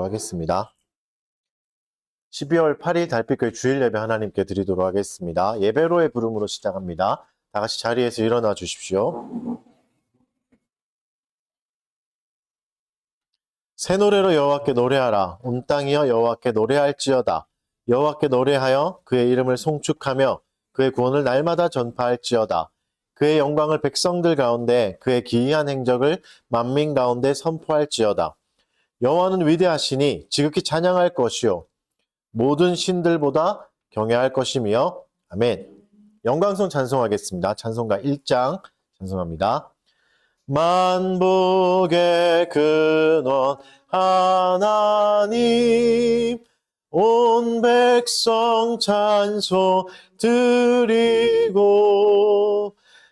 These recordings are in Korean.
하겠습니다. 12월 8일 달빛교회 주일 예배 하나님께 드리도록 하겠습니다. 예배로의 부름으로 시작합니다. 다 같이 자리에서 일어나 주십시오. 새 노래로 여호와께 노래하라. 온 땅이여 여호와께 노래할지어다. 여호와께 노래하여 그의 이름을 송축하며 그의 구원을 날마다 전파할지어다. 그의 영광을 백성들 가운데 그의 기이한 행적을 만민 가운데 선포할지어다. 여호와는 위대하시니 지극히 찬양할 것이요 모든 신들보다 경외할 것이며 아멘. 영광송 찬송하겠습니다. 찬송가 1장 찬송합니다. 만복의 근원 하나님 온 백성 찬송 드리고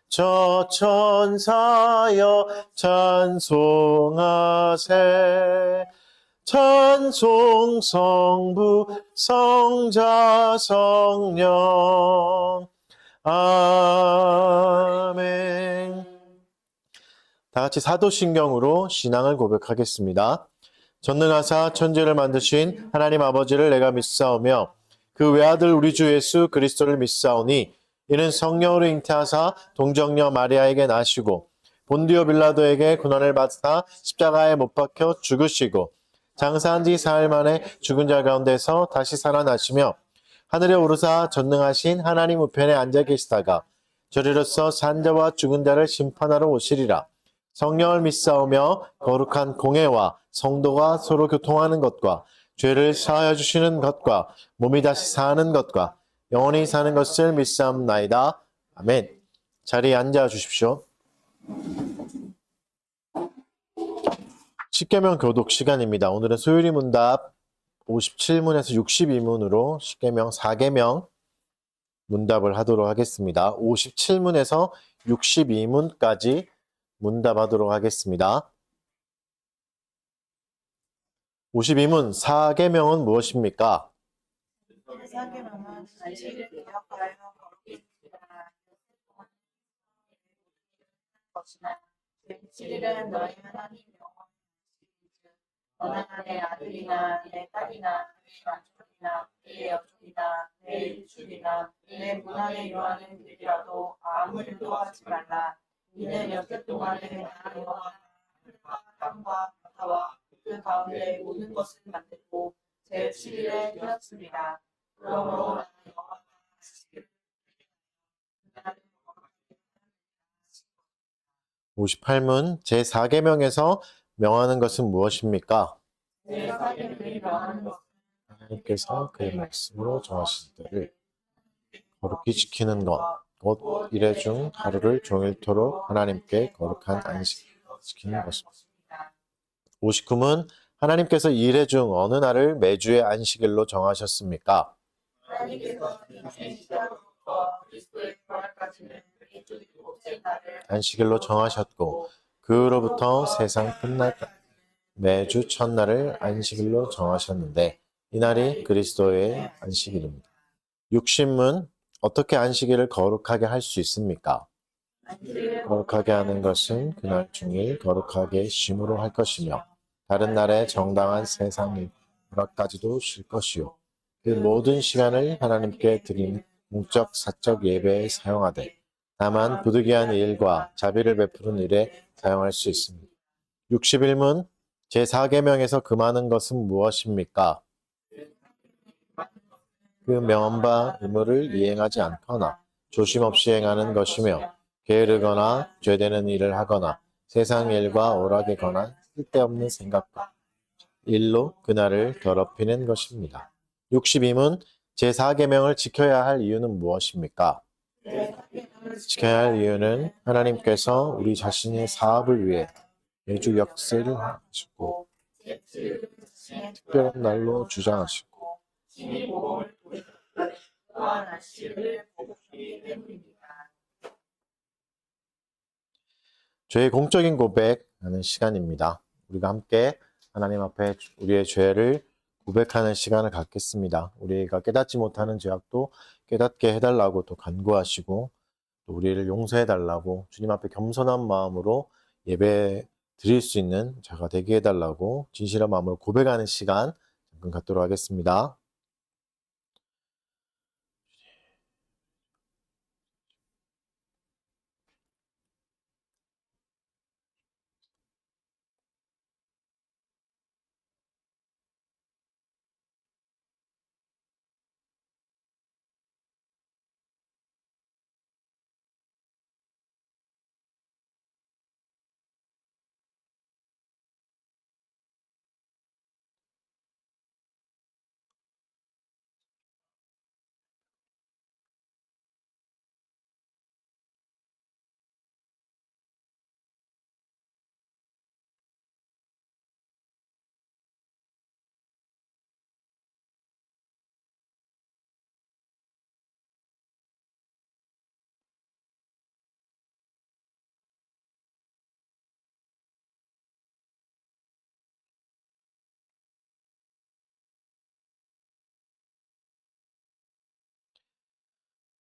저 천사여 찬송하세 찬송 성부 성자 성령 아멘. 다 같이 사도신경으로 신앙을 고백하겠습니다. 전능하사 천지를 만드신 하나님 아버지를 내가 믿사오며 그 외아들 우리 주 예수 그리스도를 믿사오니 이는 성령으로 잉태하사 동정녀 마리아에게 나시고 본디오 빌라도에게 고난을 받사 십자가에 못 박혀 죽으시고 장사한 지 사흘 만에 죽은 자 가운데서 다시 살아나시며 하늘에 오르사 전능하신 하나님 우편에 앉아 계시다가 저리로서 산자와 죽은 자를 심판하러 오시리라. 성령을 믿사오며 거룩한 공회와 성도가 서로 교통하는 것과 죄를 사하여 주시는 것과 몸이 다시 사는 것과 영원히 사는 것을 믿사옵나이다. 아멘. 자리에 앉아 주십시오. 십계명 교독 시간입니다. 오늘은 소율이 문답 57문에서 62문으로 십계명 4계명 문답을 하도록 하겠습니다. 57문에서 62문까지 문답하도록 하겠습니다. 52문 4계명은 무엇입니까? 4계명은 안식일을 기억하여 거룩히 지키라. 것이나 제7일은 너희 하나님 여호와의 안식일이니 너는 내 아들이나 내 딸이나 내 남편이나 내 여종이나 내 일출이나 내 문 안에 요하는 일이라도 아무 일도 하지 말라. 이는 여태 동안에 나 여호와가 하늘과 땅과 바다와 그 가운데 모든 것을 만들고 제7일에 쉬었습니다. 그러므로 나 여호와가 안식일을 58문 제4계명에서 명하는 것은 무엇입니까? 제4계명이 명하는 것은 하나님께서 그의 말씀으로 정하신 때를 거룩히 지키는 것, 곧 이래 중 하루를 종일토록 하나님께 거룩한 안식을 지키는 것입니다. 59문 하나님께서 이래 중 어느 날을 매주의 안식일로 정하셨습니까? 하나님께서 인생 시작부터 그리스도의 부활까지는 매주 일곱째 날을 안식일로 정하셨고 그로부터 세상 끝날까지 매주 첫날을 안식일로 정하셨는데 이날이 그리스도의 안식일입니다. 60문 어떻게 안식일을 거룩하게 할 수 있습니까? 거룩하게 하는 것은 그날 중일 거룩하게 쉼으로 할 것이며 다른 날에 정당한 세상 일까지도 쉴 것이요 그 모든 시간을 하나님께 드리는 공적 사적 예배에 사용하되 다만 부득이한 일과 자비를 베푸는 일에 사용할 수 있습니다. 61문 제4계명에서 금하는 것은 무엇입니까? 그 명한 바 의무를 이행하지 않거나 조심 없이 행하는 것이며 게으르거나 죄되는 일을 하거나 세상 일과 오락에 관한 쓸데없는 생각과 일로 그날을 더럽히는 것입니다. 62문 제4계명을 지켜야 할 이유는 무엇입니까? 지켜야 할 이유는 하나님께서 우리 자신의 사업을 위해 매주 역사를 하시고 특별한 날로 주장하시고 죄의 공적인 고백하는 시간입니다. 우리가 함께 하나님 앞에 우리의 죄를 고백하는 시간을 갖겠습니다. 우리가 깨닫지 못하는 죄악도 깨닫게 해달라고 또 간구하시고 또 우리를 용서해달라고 주님 앞에 겸손한 마음으로 예배 드릴 수 있는 자가 되게 해달라고 진실한 마음으로 고백하는 시간 잠깐 갖도록 하겠습니다.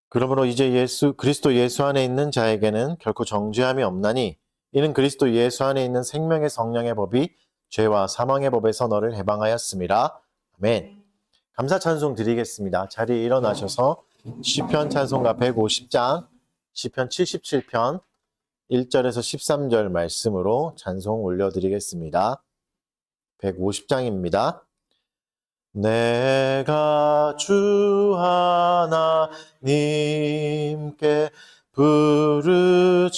그러므로 이제 그리스도 예수 안에 있는 자에게는 결코 정죄함이 없나니 이는 그리스도 예수 안에 있는 생명의 성령의 법이 죄와 사망의 법에서 너를 해방하였음이라. 아멘. 감사 찬송 드리겠습니다. 자리에 일어나셔서 시편 찬송가 150장, 시편 77편 1절에서 13절 말씀으로 찬송 올려드리겠습니다. 150장입니다. 내가 주 하나님께 부르짖으리니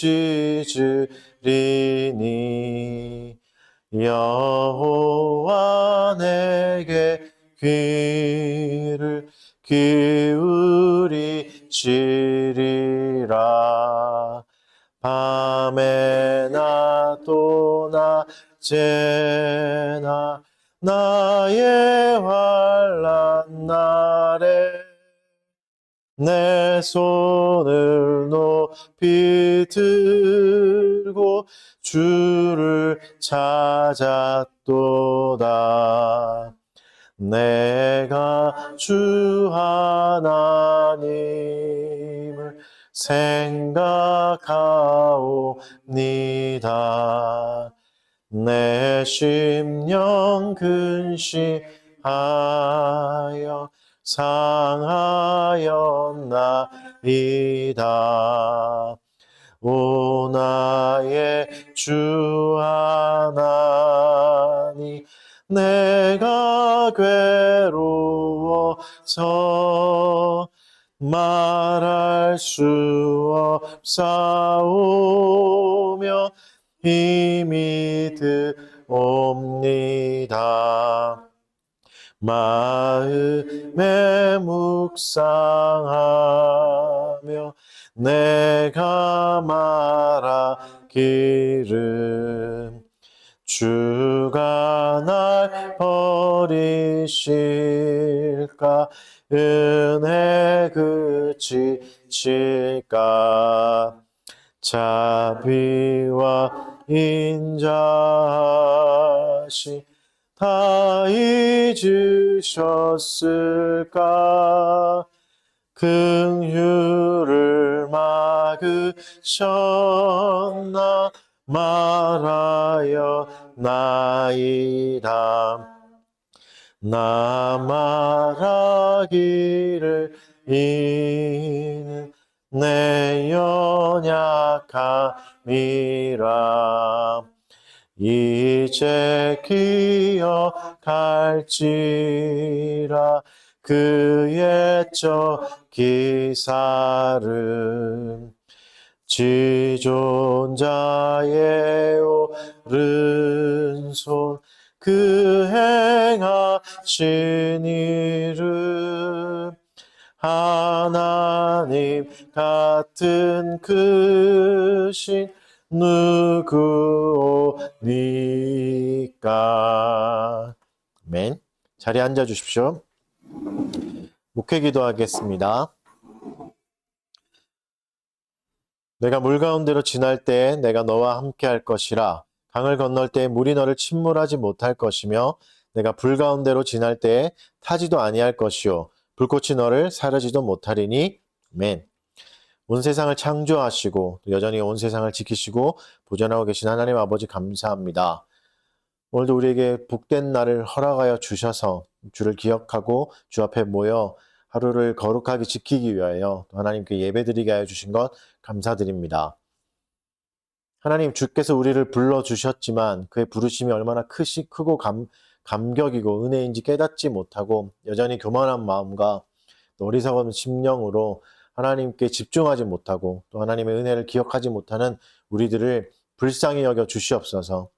여호와 내게 귀를 기울이시리라. 밤에나 또 낮에나 나의 환난 날에 내 손을 높이 들고 주를 찾았도다. 내가 주 하나님을 생각하옵니다. 내 심령 근심하여 상하였나이다. 오 나의 주 하나님, 내가 괴로워서 말할 수 없사오며 힘이 드옵니다. 마음에 묵상하며 내가 말하기를 주가 날 버리실까 은혜 그치실까 자비와 인자하심 다 잊으셨을까 긍휼을 막으셨나 말하였나이다. 나 말하기를 이는 내 연약함이라. 이제 기억할지라 그의 적 기사를 지존자의 오른손 그 행하신 일을 하나님 같은 크신 누구오니까. 아멘. 자리에 앉아 주십시오. 목회 기도하겠습니다. 내가 물 가운데로 지날 때에 내가 너와 함께 할 것이라. 강을 건널 때에 물이 너를 침몰하지 못할 것이며 내가 불 가운데로 지날 때에 타지도 아니할 것이요 불꽃이 너를 사르지도 못하리니. 아멘. 온 세상을 창조하시고 또 여전히 온 세상을 지키시고 보존하고 계신 하나님 아버지 감사합니다. 오늘도 우리에게 복된 날을 허락하여 주셔서 주를 기억하고 주 앞에 모여 하루를 거룩하게 지키기 위하여 또 하나님께 예배드리게 하여 주신 것 감사드립니다. 하나님, 주께서 우리를 불러주셨지만 그의 부르심이 얼마나 크고 감격이고 은혜인지 깨닫지 못하고 여전히 교만한 마음과 또 어리석은 심령으로 하나님께 집중하지 못하고 또 하나님의 은혜를 기억하지 못하는 우리들을 불쌍히 여겨 주시옵소서.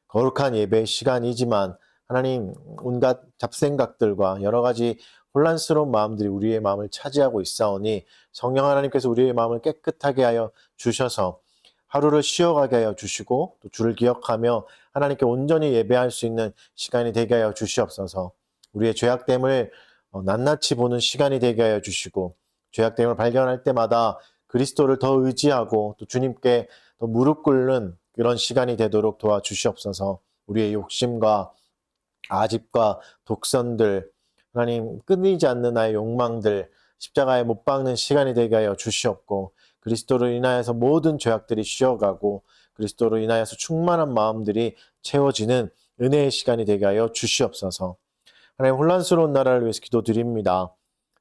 거룩한 예배의 시간이지만 하나님, 온갖 잡생각들과 여러 가지 혼란스러운 마음들이 우리의 마음을 차지하고 있사오니 성령 하나님께서 우리의 마음을 깨끗하게 하여 주셔서 하루를 쉬어가게 하여 주시고 또 주를 기억하며 하나님께 온전히 예배할 수 있는 시간이 되게 하여 주시옵소서. 우리의 죄악됨을 낱낱이 보는 시간이 되게 하여 주시고 죄악됨을 발견할 때마다 그리스도를 더 의지하고 또 주님께 더 무릎 꿇는 그런 시간이 되도록 도와주시옵소서. 우리의 욕심과 아집과 독선들, 하나님 끊이지 않는 나의 욕망들 십자가에 못 박는 시간이 되게 하여 주시옵고 그리스도로 인하여서 모든 죄악들이 쉬어가고 그리스도로 인하여서 충만한 마음들이 채워지는 은혜의 시간이 되게 하여 주시옵소서. 하나님, 혼란스러운 나라를 위해서 기도드립니다.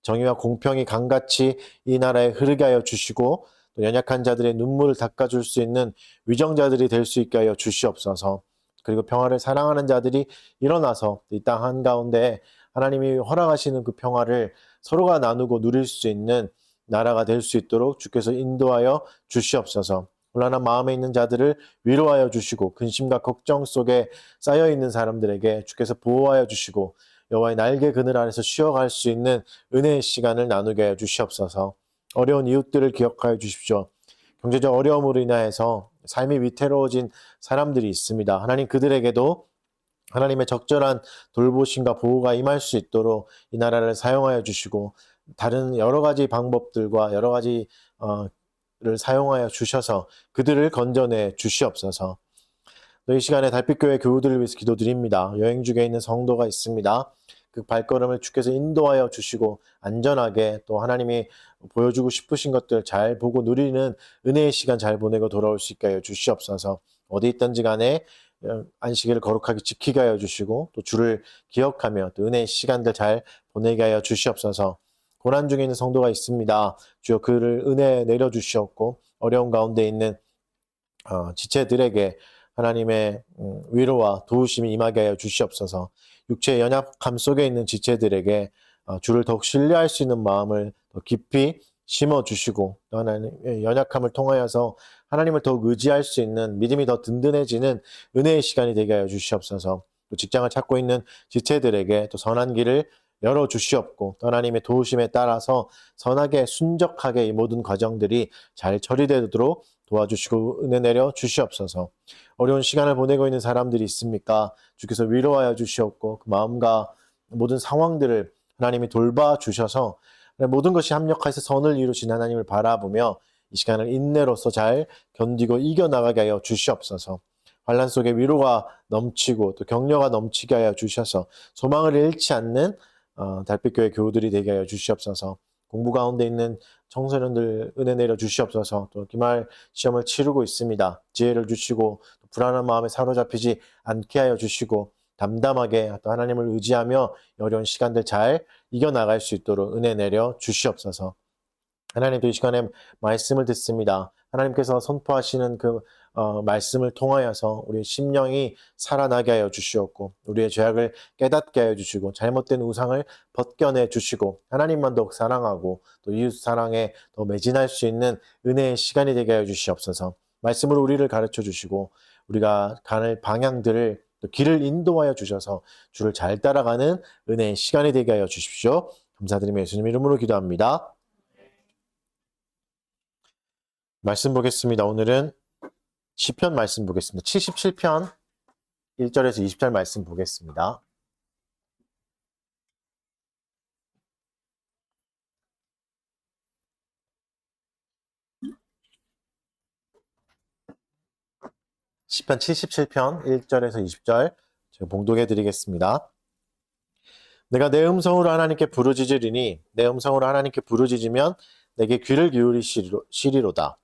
정의와 공평이 강같이 이 나라에 흐르게 하여 주시고 또 연약한 자들의 눈물을 닦아줄 수 있는 위정자들이 될 수 있게 하여 주시옵소서. 그리고 평화를 사랑하는 자들이 일어나서 이 땅 한가운데 하나님이 허락하시는 그 평화를 서로가 나누고 누릴 수 있는 나라가 될 수 있도록 주께서 인도하여 주시옵소서. 혼란한 마음에 있는 자들을 위로하여 주시고 근심과 걱정 속에 쌓여있는 사람들에게 주께서 보호하여 주시고 여호와의 날개 그늘 아래서 쉬어갈 수 있는 은혜의 시간을 나누게 하여 주시옵소서. 어려운 이웃들을 기억하여 주십시오. 경제적 어려움으로 인하여서 삶이 위태로워진 사람들이 있습니다. 하나님, 그들에게도 하나님의 적절한 돌보심과 보호가 임할 수 있도록 이 나라를 사용하여 주시고 다른 여러 가지 방법들과 여러 가지를 사용하여 주셔서 그들을 건져내 주시옵소서. 이 시간에 달빛교회 교우들을 위해서 기도드립니다. 여행 중에 있는 성도가 있습니다. 그 발걸음을 주께서 인도하여 주시고 안전하게 또 하나님이 보여주고 싶으신 것들 잘 보고 누리는 은혜의 시간 잘 보내고 돌아올 수 있게 하여 주시옵소서. 어디 있든지 간에 안식일을 거룩하게 지키게 하여 주시고 또 주를 기억하며 또 은혜의 시간들 잘 보내게 하여 주시옵소서. 고난 중에 있는 성도가 있습니다. 주여 그를 은혜 내려주시옵고 어려운 가운데 있는 지체들에게 하나님의 위로와 도우심이 임하게 하여 주시옵소서. 육체의 연약함 속에 있는 지체들에게 주를 더욱 신뢰할 수 있는 마음을 더 깊이 심어주시고 하나님의 연약함을 통하여서 하나님을 더욱 의지할 수 있는 믿음이 더 든든해지는 은혜의 시간이 되게 하여 주시옵소서. 또 직장을 찾고 있는 지체들에게 또 선한 길을 열어주시옵고 또 하나님의 도우심에 따라서 선하게 순적하게 이 모든 과정들이 잘 처리되도록 도와주시고 은혜 내려 주시옵소서. 어려운 시간을 보내고 있는 사람들이 있습니까? 주께서 위로하여 주시옵고 그 마음과 모든 상황들을 하나님이 돌봐 주셔서 모든 것이 합력해서 선을 이루신 하나님을 바라보며 이 시간을 인내로서 잘 견디고 이겨나가게 하여 주시옵소서. 환난 속에 위로가 넘치고 또 격려가 넘치게 하여 주셔서 소망을 잃지 않는 달빛교회 교우들이 되게 하여 주시옵소서. 공부 가운데 있는 청소년들 은혜 내려 주시옵소서. 또 기말 시험을 치르고 있습니다. 지혜를 주시고 또 불안한 마음에 사로잡히지 않게 하여 주시고 담담하게 또 하나님을 의지하며 어려운 시간들 잘 이겨나갈 수 있도록 은혜 내려 주시옵소서. 하나님도 이 시간에 말씀을 듣습니다. 하나님께서 선포하시는 그 말씀을 통하여서 우리의 심령이 살아나게 하여 주시옵고 우리의 죄악을 깨닫게 하여 주시고 잘못된 우상을 벗겨내 주시고 하나님만 더욱 사랑하고 또 이웃 사랑에 더 매진할 수 있는 은혜의 시간이 되게 하여 주시옵소서. 말씀으로 우리를 가르쳐 주시고 우리가 가는 방향들을 또 길을 인도하여 주셔서 주를 잘 따라가는 은혜의 시간이 되게 하여 주십시오. 감사드리며 예수님 이름으로 기도합니다. 말씀 보겠습니다. 오늘은 시편 말씀 보겠습니다. 77편 1절에서 20절 말씀 보겠습니다. 시편 77편 1절에서 20절 제가 봉독해 드리겠습니다. 내가 내 음성으로 하나님께 부르짖으리니 내 음성으로 하나님께 부르짖으면 내게 귀를 기울이시리로다.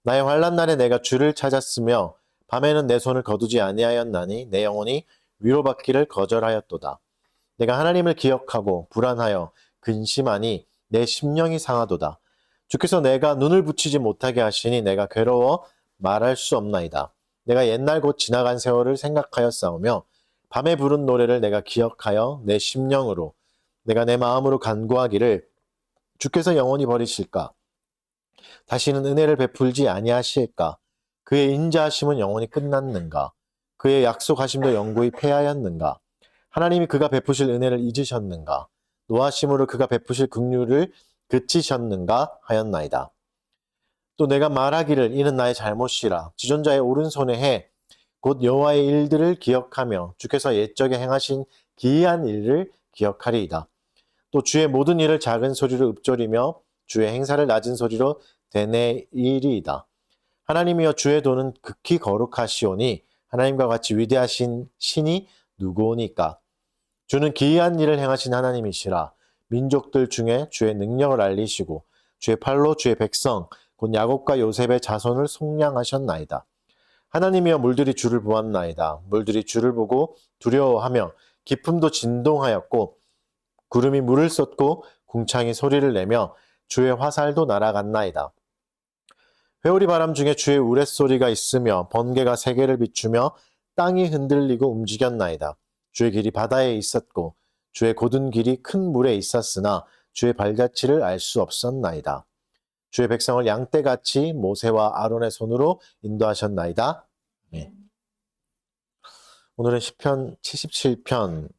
나의 환난 날에 내가 주를 찾았으며 밤에는 내 손을 거두지 아니하였나니 내 영혼이 위로받기를 거절하였도다. 내가 하나님을 기억하고 불안하여 근심하니 내 심령이 상하도다. 주께서 내가 눈을 붙이지 못하게 하시니 내가 괴로워 말할 수 없나이다. 내가 옛날 곧 지나간 세월을 생각하여 싸우며 밤에 부른 노래를 내가 기억하여 내 심령으로 내가 내 마음으로 간구하기를 주께서 영원히 버리실까? 다시는 은혜를 베풀지 아니하실까? 그의 인자하심은 영원히 끝났는가? 그의 약속하심도 영구히 패하였는가? 하나님이 그가 베푸실 은혜를 잊으셨는가? 노하심으로 그가 베푸실 긍휼을 그치셨는가 하였나이다. 또 내가 말하기를 이는 나의 잘못이라 지존자의 오른손에 해 곧 여호와의 일들을 기억하며 주께서 옛적에 행하신 기이한 일을 기억하리이다. 또 주의 모든 일을 작은 소리로 읊조리며 주의 행사를 낮은 소리로 되뇌이리이다. 하나님이여 주의 도는 극히 거룩하시오니 하나님과 같이 위대하신 신이 누구오니까. 주는 기이한 일을 행하신 하나님이시라. 민족들 중에 주의 능력을 알리시고 주의 팔로 주의 백성 곧 야곱과 요셉의 자손을 속량하셨나이다. 하나님이여 물들이 주를 보았나이다. 물들이 주를 보고 두려워하며 깊음도 진동하였고 구름이 물을 쏟고 궁창이 소리를 내며 주의 화살도 날아갔나이다. 회오리 바람 중에 주의 우레소리가 있으며 번개가 세계를 비추며 땅이 흔들리고 움직였나이다. 주의 길이 바다에 있었고 주의 곧은 길이 큰 물에 있었으나 주의 발자취를 알 수 없었나이다. 주의 백성을 양떼같이 모세와 아론의 손으로 인도하셨나이다. 네. 오늘은 시편 77편으로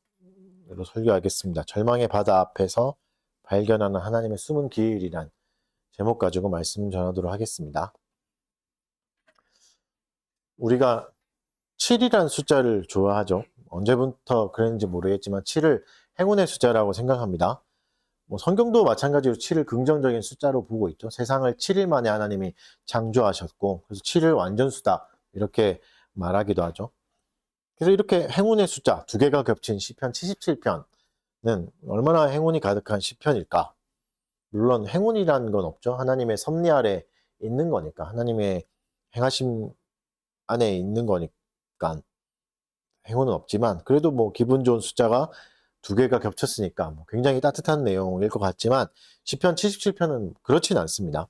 설교하겠습니다. 절망의 바다 앞에서 발견하는 하나님의 숨은 기일이란 제목 가지고 말씀 전하도록 하겠습니다. 우리가 7이란 숫자를 좋아하죠. 언제부터 그랬는지 모르겠지만 7을 행운의 숫자라고 생각합니다. 성경도 마찬가지로 7을 긍정적인 숫자로 보고 있죠. 세상을 7일 만에 하나님이 창조하셨고 그래서 7을 완전수다 이렇게 말하기도 하죠. 그래서 이렇게 행운의 숫자 두 개가 겹친 시편 77편은 얼마나 행운이 가득한 시편일까? 물론 행운이라는 건 없죠. 하나님의 섭리 아래 있는 거니까 하나님의 행하심 안에 있는 거니까 행운은 없지만 그래도 기분 좋은 숫자가 두 개가 겹쳤으니까 굉장히 따뜻한 내용일 것 같지만 시편 77편은 그렇진 않습니다.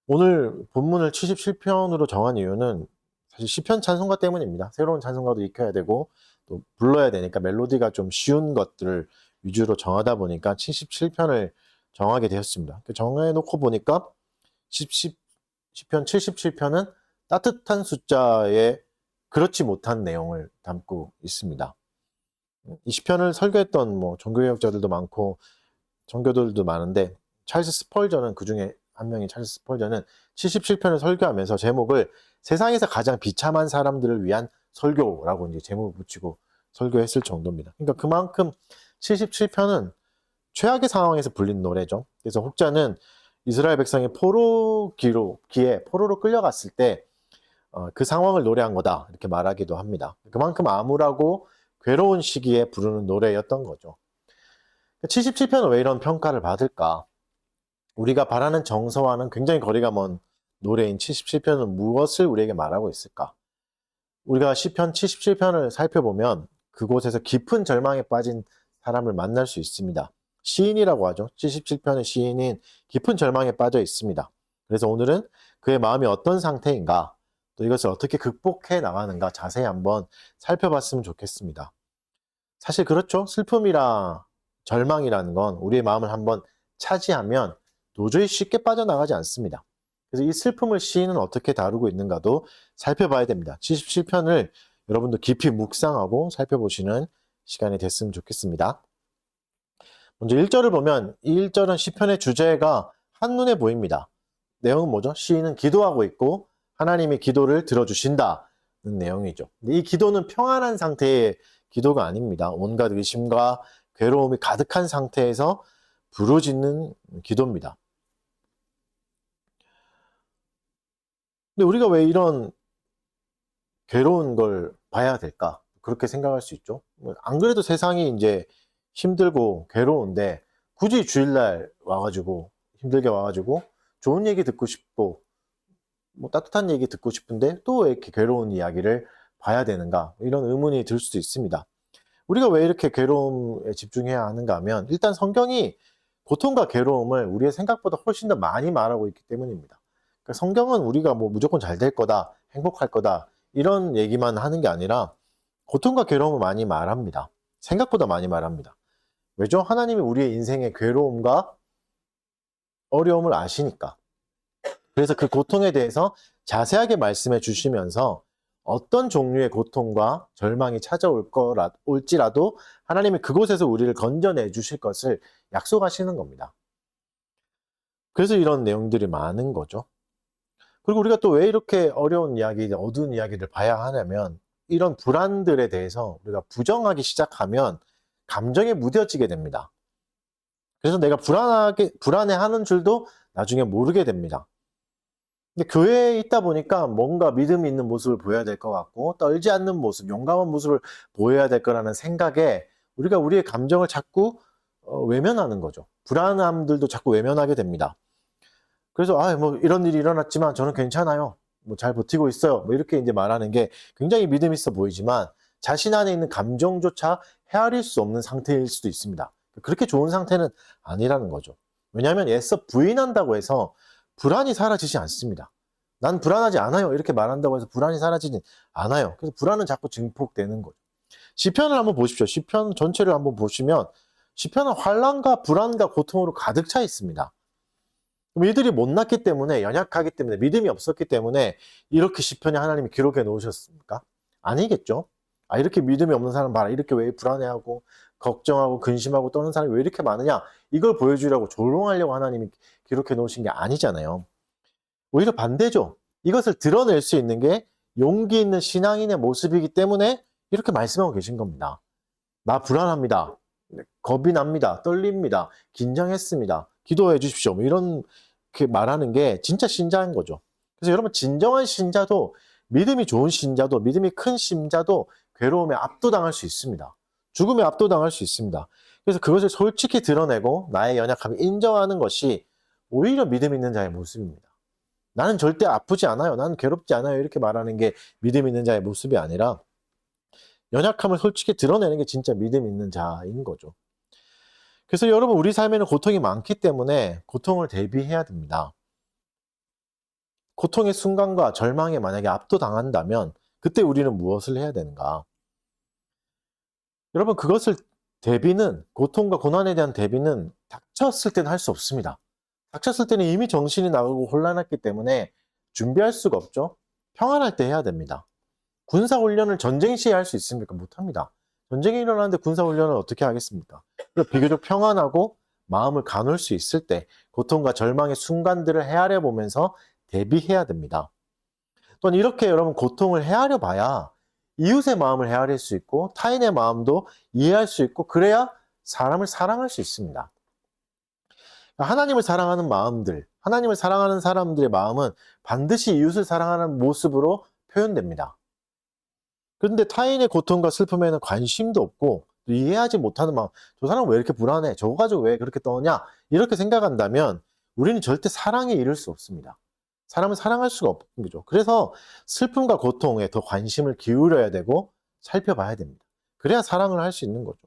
오늘 본문을 77편으로 정한 이유는 사실 시편 찬송가 때문입니다. 새로운 찬송가도 익혀야 되고 또 불러야 되니까 멜로디가 좀 쉬운 것들을 위주로 정하다 보니까 77편을 정하게 되었습니다. 정해놓고 보니까 시편 77편은 따뜻한 숫자에 그렇지 못한 내용을 담고 있습니다. 이 시편을 설교했던 종교개혁자들도 많고 종교들도 많은데 찰스 스펄전은 그 중에 한 명인 찰스 스펄전은 77편을 설교하면서 제목을 세상에서 가장 비참한 사람들을 위한 설교라고 이제 제목을 붙이고 설교했을 정도입니다. 그러니까 그만큼 77편은 최악의 상황에서 불린 노래죠. 그래서 혹자는 이스라엘 백성이 포로로 끌려갔을 때 그 상황을 노래한 거다 이렇게 말하기도 합니다. 그만큼 암울하고 괴로운 시기에 부르는 노래였던 거죠. 77편은 왜 이런 평가를 받을까? 우리가 바라는 정서와는 굉장히 거리가 먼 노래인 77편은 무엇을 우리에게 말하고 있을까? 우리가 시편 77편을 살펴보면 그곳에서 깊은 절망에 빠진 사람을 만날 수 있습니다. 시인이라고 하죠. 77편의 시인인 깊은 절망에 빠져 있습니다. 그래서 오늘은 그의 마음이 어떤 상태인가, 또 이것을 어떻게 극복해 나가는가 자세히 한번 살펴봤으면 좋겠습니다. 사실 그렇죠. 슬픔이랑 절망이라는 건 우리의 마음을 한번 차지하면 도저히 쉽게 빠져나가지 않습니다. 그래서 이 슬픔을 시인은 어떻게 다루고 있는가도 살펴봐야 됩니다. 77편을 여러분도 깊이 묵상하고 살펴보시는 시간이 됐으면 좋겠습니다. 먼저 1절을 보면 이 1절은 시편의 주제가 한눈에 보입니다. 내용은 뭐죠? 시인은 기도하고 있고 하나님이 기도를 들어주신다는 내용이죠. 이 기도는 평안한 상태의 기도가 아닙니다. 온갖 의심과 괴로움이 가득한 상태에서 부르짖는 기도입니다. 근데 우리가 왜 이런 괴로운 걸 봐야 될까? 그렇게 생각할 수 있죠. 안 그래도 세상이 이제 힘들고 괴로운데 굳이 주일날 와가지고 힘들게 와가지고 좋은 얘기 듣고 싶고 뭐 따뜻한 얘기 듣고 싶은데 또 왜 이렇게 괴로운 이야기를 봐야 되는가, 이런 의문이 들 수도 있습니다. 우리가 왜 이렇게 괴로움에 집중해야 하는가 하면 일단 성경이 고통과 괴로움을 우리의 생각보다 훨씬 더 많이 말하고 있기 때문입니다. 그러니까 성경은 우리가 뭐 무조건 잘 될 거다, 행복할 거다 이런 얘기만 하는 게 아니라 고통과 괴로움을 많이 말합니다. 생각보다 많이 말합니다. 왜죠? 하나님이 우리의 인생의 괴로움과 어려움을 아시니까. 그래서 그 고통에 대해서 자세하게 말씀해 주시면서 어떤 종류의 고통과 절망이 올지라도 하나님이 그곳에서 우리를 건져내 주실 것을 약속하시는 겁니다. 그래서 이런 내용들이 많은 거죠. 그리고 우리가 또 왜 이렇게 어려운 이야기, 어두운 이야기를 봐야 하냐면 이런 불안들에 대해서 우리가 부정하기 시작하면 감정에 무뎌지게 됩니다. 그래서 내가 불안해하는 줄도 나중에 모르게 됩니다. 근데 교회에 있다 보니까 뭔가 믿음이 있는 모습을 보여야 될 것 같고 떨지 않는 모습, 용감한 모습을 보여야 될 거라는 생각에 우리가 우리의 감정을 자꾸 외면하는 거죠. 불안함들도 자꾸 외면하게 됩니다. 그래서 뭐 이런 일이 일어났지만 저는 괜찮아요. 뭐 잘 버티고 있어요. 뭐 이렇게 이제 말하는 게 굉장히 믿음 있어 보이지만 자신 안에 있는 감정조차 헤아릴 수 없는 상태일 수도 있습니다. 그렇게 좋은 상태는 아니라는 거죠. 왜냐하면 애써 부인한다고 해서 불안이 사라지지 않습니다. 난 불안하지 않아요. 이렇게 말한다고 해서 불안이 사라지진 않아요. 그래서 불안은 자꾸 증폭되는 거죠. 시편을 한번 보십시오. 시편 전체를 한번 보시면 시편은 환난과 불안과 고통으로 가득 차 있습니다. 그럼 이들이 못났기 때문에, 연약하기 때문에, 믿음이 없었기 때문에 이렇게 시편에 하나님이 기록해 놓으셨습니까? 아니겠죠. 이렇게 믿음이 없는 사람 봐라. 이렇게 왜 불안해하고 걱정하고 근심하고 떠는 사람이 왜 이렇게 많으냐, 이걸 보여주려고 조롱하려고 하나님이 기록해 놓으신 게 아니잖아요. 오히려 반대죠. 이것을 드러낼 수 있는 게 용기 있는 신앙인의 모습이기 때문에 이렇게 말씀하고 계신 겁니다. 나 불안합니다. 겁이 납니다. 떨립니다. 긴장했습니다. 기도해 주십시오. 뭐 이렇게 말하는 게 진짜 신자인 거죠. 그래서 여러분, 진정한 신자도, 믿음이 좋은 신자도, 믿음이 큰 신자도 괴로움에 압도당할 수 있습니다. 죽음에 압도당할 수 있습니다. 그래서 그것을 솔직히 드러내고 나의 연약함을 인정하는 것이 오히려 믿음 있는 자의 모습입니다. 나는 절대 아프지 않아요. 나는 괴롭지 않아요. 이렇게 말하는 게 믿음 있는 자의 모습이 아니라 연약함을 솔직히 드러내는 게 진짜 믿음 있는 자인 거죠. 그래서 여러분, 우리 삶에는 고통이 많기 때문에 고통을 대비해야 됩니다. 고통의 순간과 절망에 만약에 압도당한다면 그때 우리는 무엇을 해야 되는가? 여러분, 고통과 고난에 대한 대비는 닥쳤을 때는 할 수 없습니다. 닥쳤을 때는 이미 정신이 나가고 혼란했기 때문에 준비할 수가 없죠. 평안할 때 해야 됩니다. 군사훈련을 전쟁 시에 할 수 있습니까? 못합니다. 전쟁이 일어나는데 군사훈련을 어떻게 하겠습니까? 비교적 평안하고 마음을 가눌 수 있을 때 고통과 절망의 순간들을 헤아려 보면서 대비해야 됩니다. 또한 이렇게 여러분, 고통을 헤아려 봐야 이웃의 마음을 헤아릴 수 있고 타인의 마음도 이해할 수 있고, 그래야 사람을 사랑할 수 있습니다. 하나님을 사랑하는 마음들, 하나님을 사랑하는 사람들의 마음은 반드시 이웃을 사랑하는 모습으로 표현됩니다. 그런데 타인의 고통과 슬픔에는 관심도 없고 이해하지 못하는 마음, 저 사람 왜 이렇게 불안해? 저거 가지고 왜 그렇게 떠냐? 이렇게 생각한다면 우리는 절대 사랑에 이를 수 없습니다. 사람을 사랑할 수가 없는 거죠. 그래서 슬픔과 고통에 더 관심을 기울여야 되고 살펴봐야 됩니다. 그래야 사랑을 할 수 있는 거죠.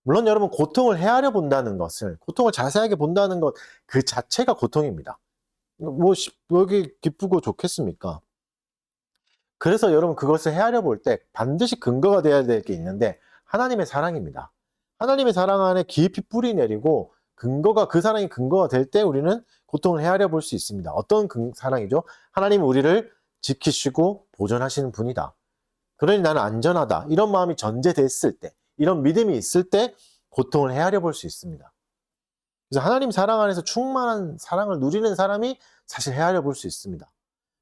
물론 여러분, 고통을 헤아려 본다는 것을, 고통을 자세하게 본다는 것 그 자체가 고통입니다. 뭐 여기 기쁘고 좋겠습니까? 그래서 여러분, 그것을 헤아려 볼 때 반드시 근거가 되어야 될 게 있는데 하나님의 사랑입니다. 하나님의 사랑 안에 깊이 뿌리 내리고 그 사랑이 근거가 될 때 우리는 고통을 헤아려 볼 수 있습니다. 어떤 사랑이죠? 하나님은 우리를 지키시고 보존하시는 분이다. 그러니 나는 안전하다. 이런 마음이 전제됐을 때, 이런 믿음이 있을 때 고통을 헤아려 볼 수 있습니다. 그래서 하나님 사랑 안에서 충만한 사랑을 누리는 사람이 사실 헤아려 볼 수 있습니다.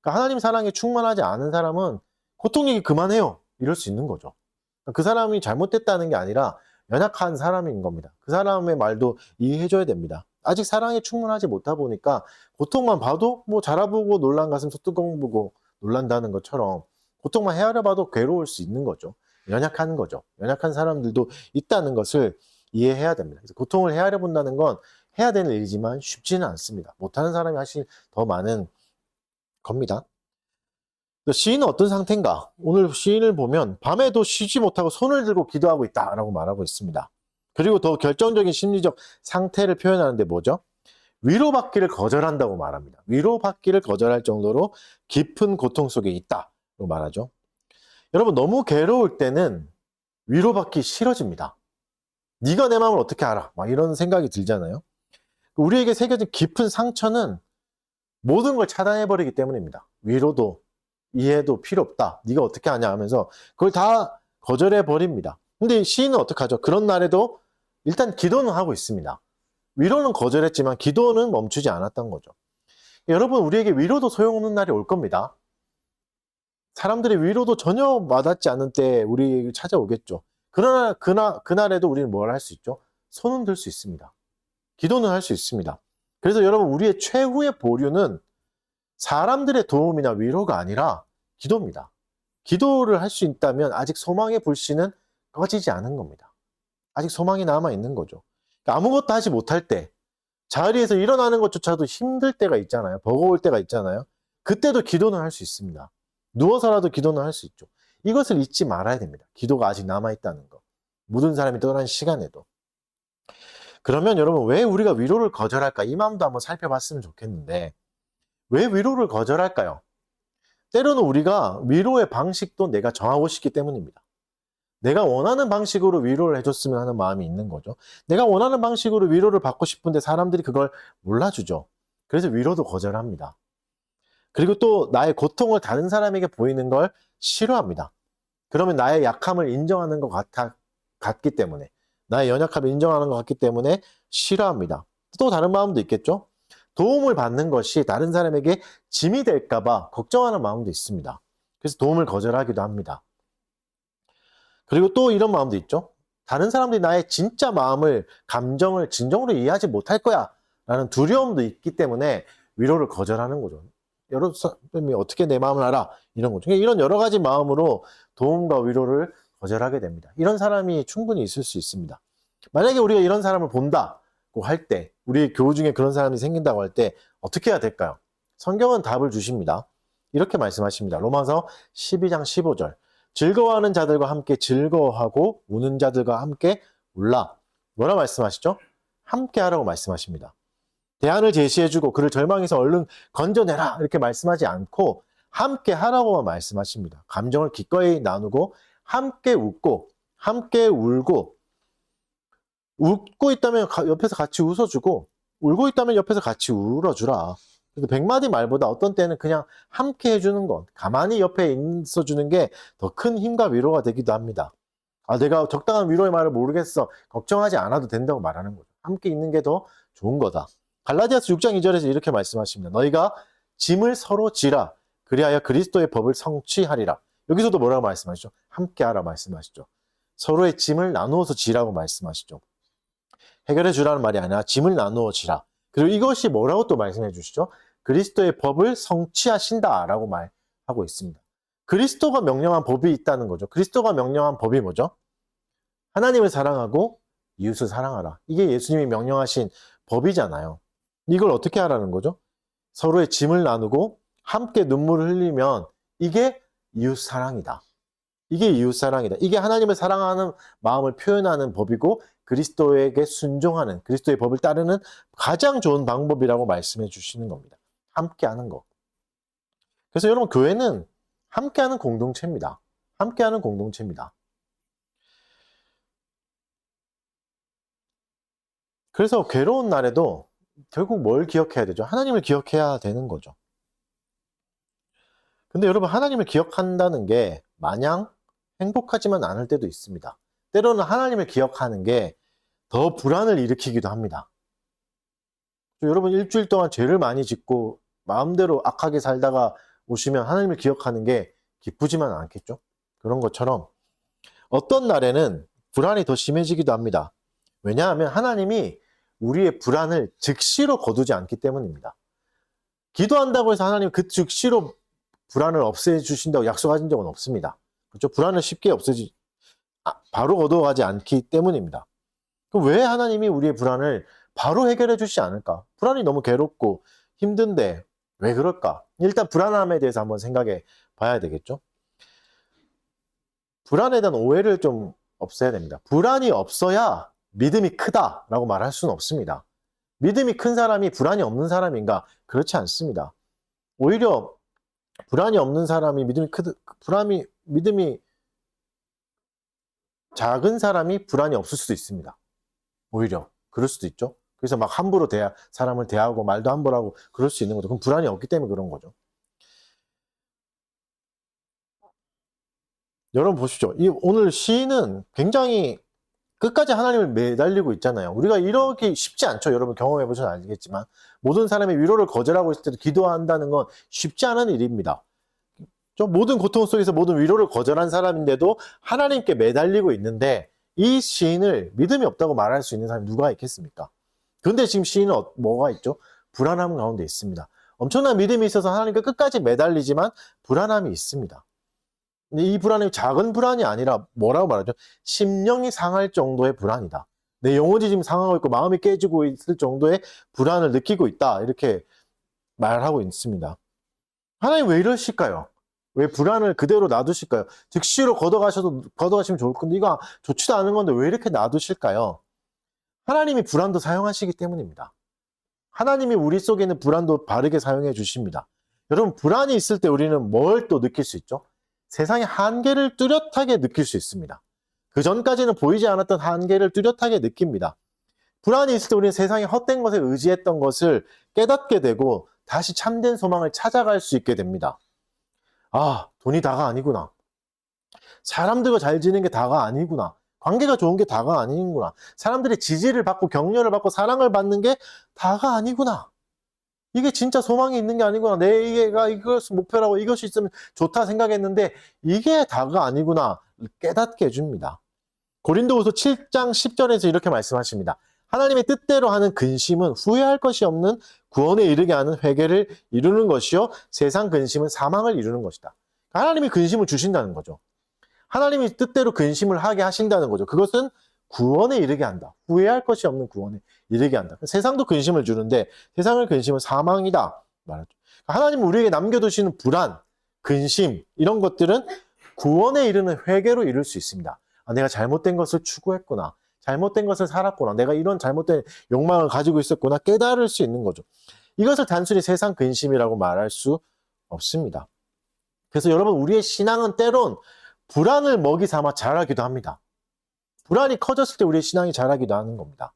그러니까 하나님 사랑에 충만하지 않은 사람은 고통 얘기 그만해요. 이럴 수 있는 거죠. 그러니까 그 사람이 잘못됐다는 게 아니라 연약한 사람인 겁니다. 그 사람의 말도 이해해줘야 됩니다. 아직 사랑에 충분하지 못하다 보니까 고통만 봐도 뭐 자라보고 놀란 가슴 소뚜껑 보고 놀란다는 것처럼 고통만 헤아려 봐도 괴로울 수 있는 거죠. 연약한 거죠. 연약한 사람들도 있다는 것을 이해해야 됩니다. 그래서 고통을 헤아려 본다는 건 해야 되는 일이지만 쉽지는 않습니다. 못하는 사람이 사실 더 많은 겁니다. 시인은 어떤 상태인가? 오늘 시인을 보면 밤에도 쉬지 못하고 손을 들고 기도하고 있다라고 말하고 있습니다. 그리고 더 결정적인 심리적 상태를 표현하는데 뭐죠? 위로받기를 거절한다고 말합니다. 위로받기를 거절할 정도로 깊은 고통 속에 있다고 말하죠. 여러분, 너무 괴로울 때는 위로받기 싫어집니다. 네가 내 마음을 어떻게 알아? 막 이런 생각이 들잖아요. 우리에게 새겨진 깊은 상처는 모든 걸 차단해버리기 때문입니다. 위로도 이해도 필요 없다. 네가 어떻게 하냐 하면서 그걸 다 거절해버립니다. 근데 시인은 어떡하죠? 그런 날에도 일단 기도는 하고 있습니다. 위로는 거절했지만 기도는 멈추지 않았던 거죠. 여러분, 우리에게 위로도 소용없는 날이 올 겁니다. 사람들의 위로도 전혀 와닿지 않은 때 우리에게 찾아오겠죠. 그러나 그날에도 우리는 뭘 할 수 있죠? 손은 들 수 있습니다. 기도는 할 수 있습니다. 그래서 여러분, 우리의 최후의 보류는 사람들의 도움이나 위로가 아니라 기도입니다. 기도를 할 수 있다면 아직 소망의 불씨는 꺼지지 않은 겁니다. 아직 소망이 남아있는 거죠. 그러니까 아무것도 하지 못할 때, 자리에서 일어나는 것조차도 힘들 때가 있잖아요. 버거울 때가 있잖아요. 그때도 기도는 할 수 있습니다. 누워서라도 기도는 할 수 있죠. 이것을 잊지 말아야 됩니다. 기도가 아직 남아있다는 거. 모든 사람이 떠난 시간에도. 그러면 여러분, 왜 우리가 위로를 거절할까? 이 마음도 한번 살펴봤으면 좋겠는데, 왜 위로를 거절할까요? 때로는 우리가 위로의 방식도 내가 정하고 싶기 때문입니다. 내가 원하는 방식으로 위로를 해줬으면 하는 마음이 있는 거죠. 내가 원하는 방식으로 위로를 받고 싶은데 사람들이 그걸 몰라주죠. 그래서 위로도 거절합니다. 그리고 또 나의 고통을 다른 사람에게 보이는 걸 싫어합니다. 그러면 나의 약함을 인정하는 것 같기 때문에, 나의 연약함을 인정하는 것 같기 때문에 싫어합니다. 또 다른 마음도 있겠죠? 도움을 받는 것이 다른 사람에게 짐이 될까봐 걱정하는 마음도 있습니다. 그래서 도움을 거절하기도 합니다. 그리고 또 이런 마음도 있죠. 다른 사람들이 나의 진짜 마음을, 감정을 진정으로 이해하지 못할 거야 라는 두려움도 있기 때문에 위로를 거절하는 거죠. 여러 사람이 어떻게 내 마음을 알아? 이런 거죠. 이런 여러 가지 마음으로 도움과 위로를 거절하게 됩니다. 이런 사람이 충분히 있을 수 있습니다. 만약에 우리가 이런 사람을 본다고 할 때, 우리 교우 중에 그런 사람이 생긴다고 할 때 어떻게 해야 될까요? 성경은 답을 주십니다. 이렇게 말씀하십니다. 로마서 12장 15절. 즐거워하는 자들과 함께 즐거워하고 우는 자들과 함께 울라. 뭐라 말씀하시죠? 함께 하라고 말씀하십니다. 대안을 제시해주고 그를 절망에서 얼른 건져내라 이렇게 말씀하지 않고 함께 하라고만 말씀하십니다. 감정을 기꺼이 나누고 함께 웃고 함께 울고, 웃고 있다면 옆에서 같이 웃어주고 울고 있다면 옆에서 같이 울어주라. 그래서 100마디 말보다 어떤 때는 그냥 함께 해주는 것, 가만히 옆에 있어주는 게 더 큰 힘과 위로가 되기도 합니다. 아, 내가 적당한 위로의 말을 모르겠어. 걱정하지 않아도 된다고 말하는 거죠. 함께 있는 게 더 좋은 거다. 갈라디아서 6장 2절에서 이렇게 말씀하십니다. 너희가 짐을 서로 지라. 그리하여 그리스도의 법을 성취하리라. 여기서도 뭐라고 말씀하시죠? 함께 하라 말씀하시죠. 서로의 짐을 나누어서 지라고 말씀하시죠. 해결해 주라는 말이 아니라 짐을 나누어 지라. 그리고 이것이 뭐라고 또 말씀해 주시죠? 그리스도의 법을 성취하신다라고 말하고 있습니다. 그리스도가 명령한 법이 있다는 거죠. 그리스도가 명령한 법이 뭐죠? 하나님을 사랑하고 이웃을 사랑하라. 이게 예수님이 명령하신 법이잖아요. 이걸 어떻게 하라는 거죠? 서로의 짐을 나누고 함께 눈물을 흘리면 이게 이웃 사랑이다. 이게 이웃 사랑이다. 이게 하나님을 사랑하는 마음을 표현하는 법이고 그리스도에게 순종하는, 그리스도의 법을 따르는 가장 좋은 방법이라고 말씀해 주시는 겁니다. 함께하는 거. 그래서 여러분, 교회는 함께하는 공동체입니다. 함께하는 공동체입니다. 그래서 괴로운 날에도 결국 뭘 기억해야 되죠? 하나님을 기억해야 되는 거죠. 근데 여러분, 하나님을 기억한다는 게 마냥 행복하지만 않을 때도 있습니다. 때로는 하나님을 기억하는 게 더 불안을 일으키기도 합니다. 여러분, 일주일 동안 죄를 많이 짓고 마음대로 악하게 살다가 오시면 하나님을 기억하는 게 기쁘지만 않겠죠? 그런 것처럼 어떤 날에는 불안이 더 심해지기도 합니다. 왜냐하면 하나님이 우리의 불안을 즉시로 거두지 않기 때문입니다. 기도한다고 해서 하나님 그 즉시로 불안을 없애주신다고 약속하신 적은 없습니다. 그렇죠? 불안을 쉽게 바로 거두어가지 않기 때문입니다. 그럼 왜 하나님이 우리의 불안을 바로 해결해 주시지 않을까? 불안이 너무 괴롭고 힘든데 왜 그럴까? 일단 불안함에 대해서 한번 생각해 봐야 되겠죠? 불안에 대한 오해를 좀 없애야 됩니다. 불안이 없어야 믿음이 크다라고 말할 수는 없습니다. 믿음이 큰 사람이 불안이 없는 사람인가? 그렇지 않습니다. 오히려 불안이 없는 사람이 믿음이 작은 사람이 불안이 없을 수도 있습니다. 오히려 그럴 수도 있죠. 그래서 막 함부로 사람을 대하고 말도 함부로 하고 그럴 수 있는 거죠. 그럼 불안이 없기 때문에 그런 거죠. 여러분 보십시오. 오늘 시인은 굉장히 끝까지 하나님을 매달리고 있잖아요. 우리가 이러기 쉽지 않죠. 여러분 경험해 보셔서 알겠지만 모든 사람의 위로를 거절하고 있을 때도 기도한다는 건 쉽지 않은 일입니다. 모든 고통 속에서 모든 위로를 거절한 사람인데도 하나님께 매달리고 있는데 이 시인을 믿음이 없다고 말할 수 있는 사람이 누가 있겠습니까? 그런데 지금 시인은 뭐가 있죠? 불안함 가운데 있습니다. 엄청난 믿음이 있어서 하나님께 끝까지 매달리지만 불안함이 있습니다. 근데 이 불안이 작은 불안이 아니라 뭐라고 말하죠? 심령이 상할 정도의 불안이다. 내 영혼이 지금 상하고 있고 마음이 깨지고 있을 정도의 불안을 느끼고 있다. 이렇게 말하고 있습니다. 하나님 왜 이러실까요? 왜 불안을 그대로 놔두실까요? 즉시로 걷어가시면 좋을 건데 이거 좋지도 않은 건데 왜 이렇게 놔두실까요? 하나님이 불안도 사용하시기 때문입니다. 하나님이 우리 속에 있는 불안도 바르게 사용해 주십니다. 여러분 불안이 있을 때 우리는 뭘 또 느낄 수 있죠? 세상의 한계를 뚜렷하게 느낄 수 있습니다. 그 전까지는 보이지 않았던 한계를 뚜렷하게 느낍니다. 불안이 있을 때 우리는 세상의 헛된 것에 의지했던 것을 깨닫게 되고 다시 참된 소망을 찾아갈 수 있게 됩니다. 아, 돈이 다가 아니구나. 사람들과 잘 지내는 게 다가 아니구나. 관계가 좋은 게 다가 아니구나. 사람들의 지지를 받고 격려를 받고 사랑을 받는 게 다가 아니구나. 이게 진짜 소망이 있는 게 아니구나. 내가 이것을 목표라고 이것이 있으면 좋다 생각했는데 이게 다가 아니구나. 깨닫게 해줍니다. 고린도후서 7장 10절에서 이렇게 말씀하십니다. 하나님의 뜻대로 하는 근심은 후회할 것이 없는 구원에 이르게 하는 회개를 이루는 것이요 세상 근심은 사망을 이루는 것이다. 하나님이 근심을 주신다는 거죠. 하나님이 뜻대로 근심을 하게 하신다는 거죠. 그것은 구원에 이르게 한다. 후회할 것이 없는 구원에 이르게 한다. 세상도 근심을 주는데 세상을 근심은 사망이다 말하죠. 하나님은 우리에게 남겨두시는 불안, 근심 이런 것들은 구원에 이르는 회개로 이룰 수 있습니다. 아, 내가 잘못된 것을 추구했구나. 잘못된 것을 살았구나. 내가 이런 잘못된 욕망을 가지고 있었구나. 깨달을 수 있는 거죠. 이것을 단순히 세상 근심이라고 말할 수 없습니다. 그래서 여러분 우리의 신앙은 때론 불안을 먹이 삼아 자라기도 합니다. 불안이 커졌을 때 우리의 신앙이 자라기도 하는 겁니다.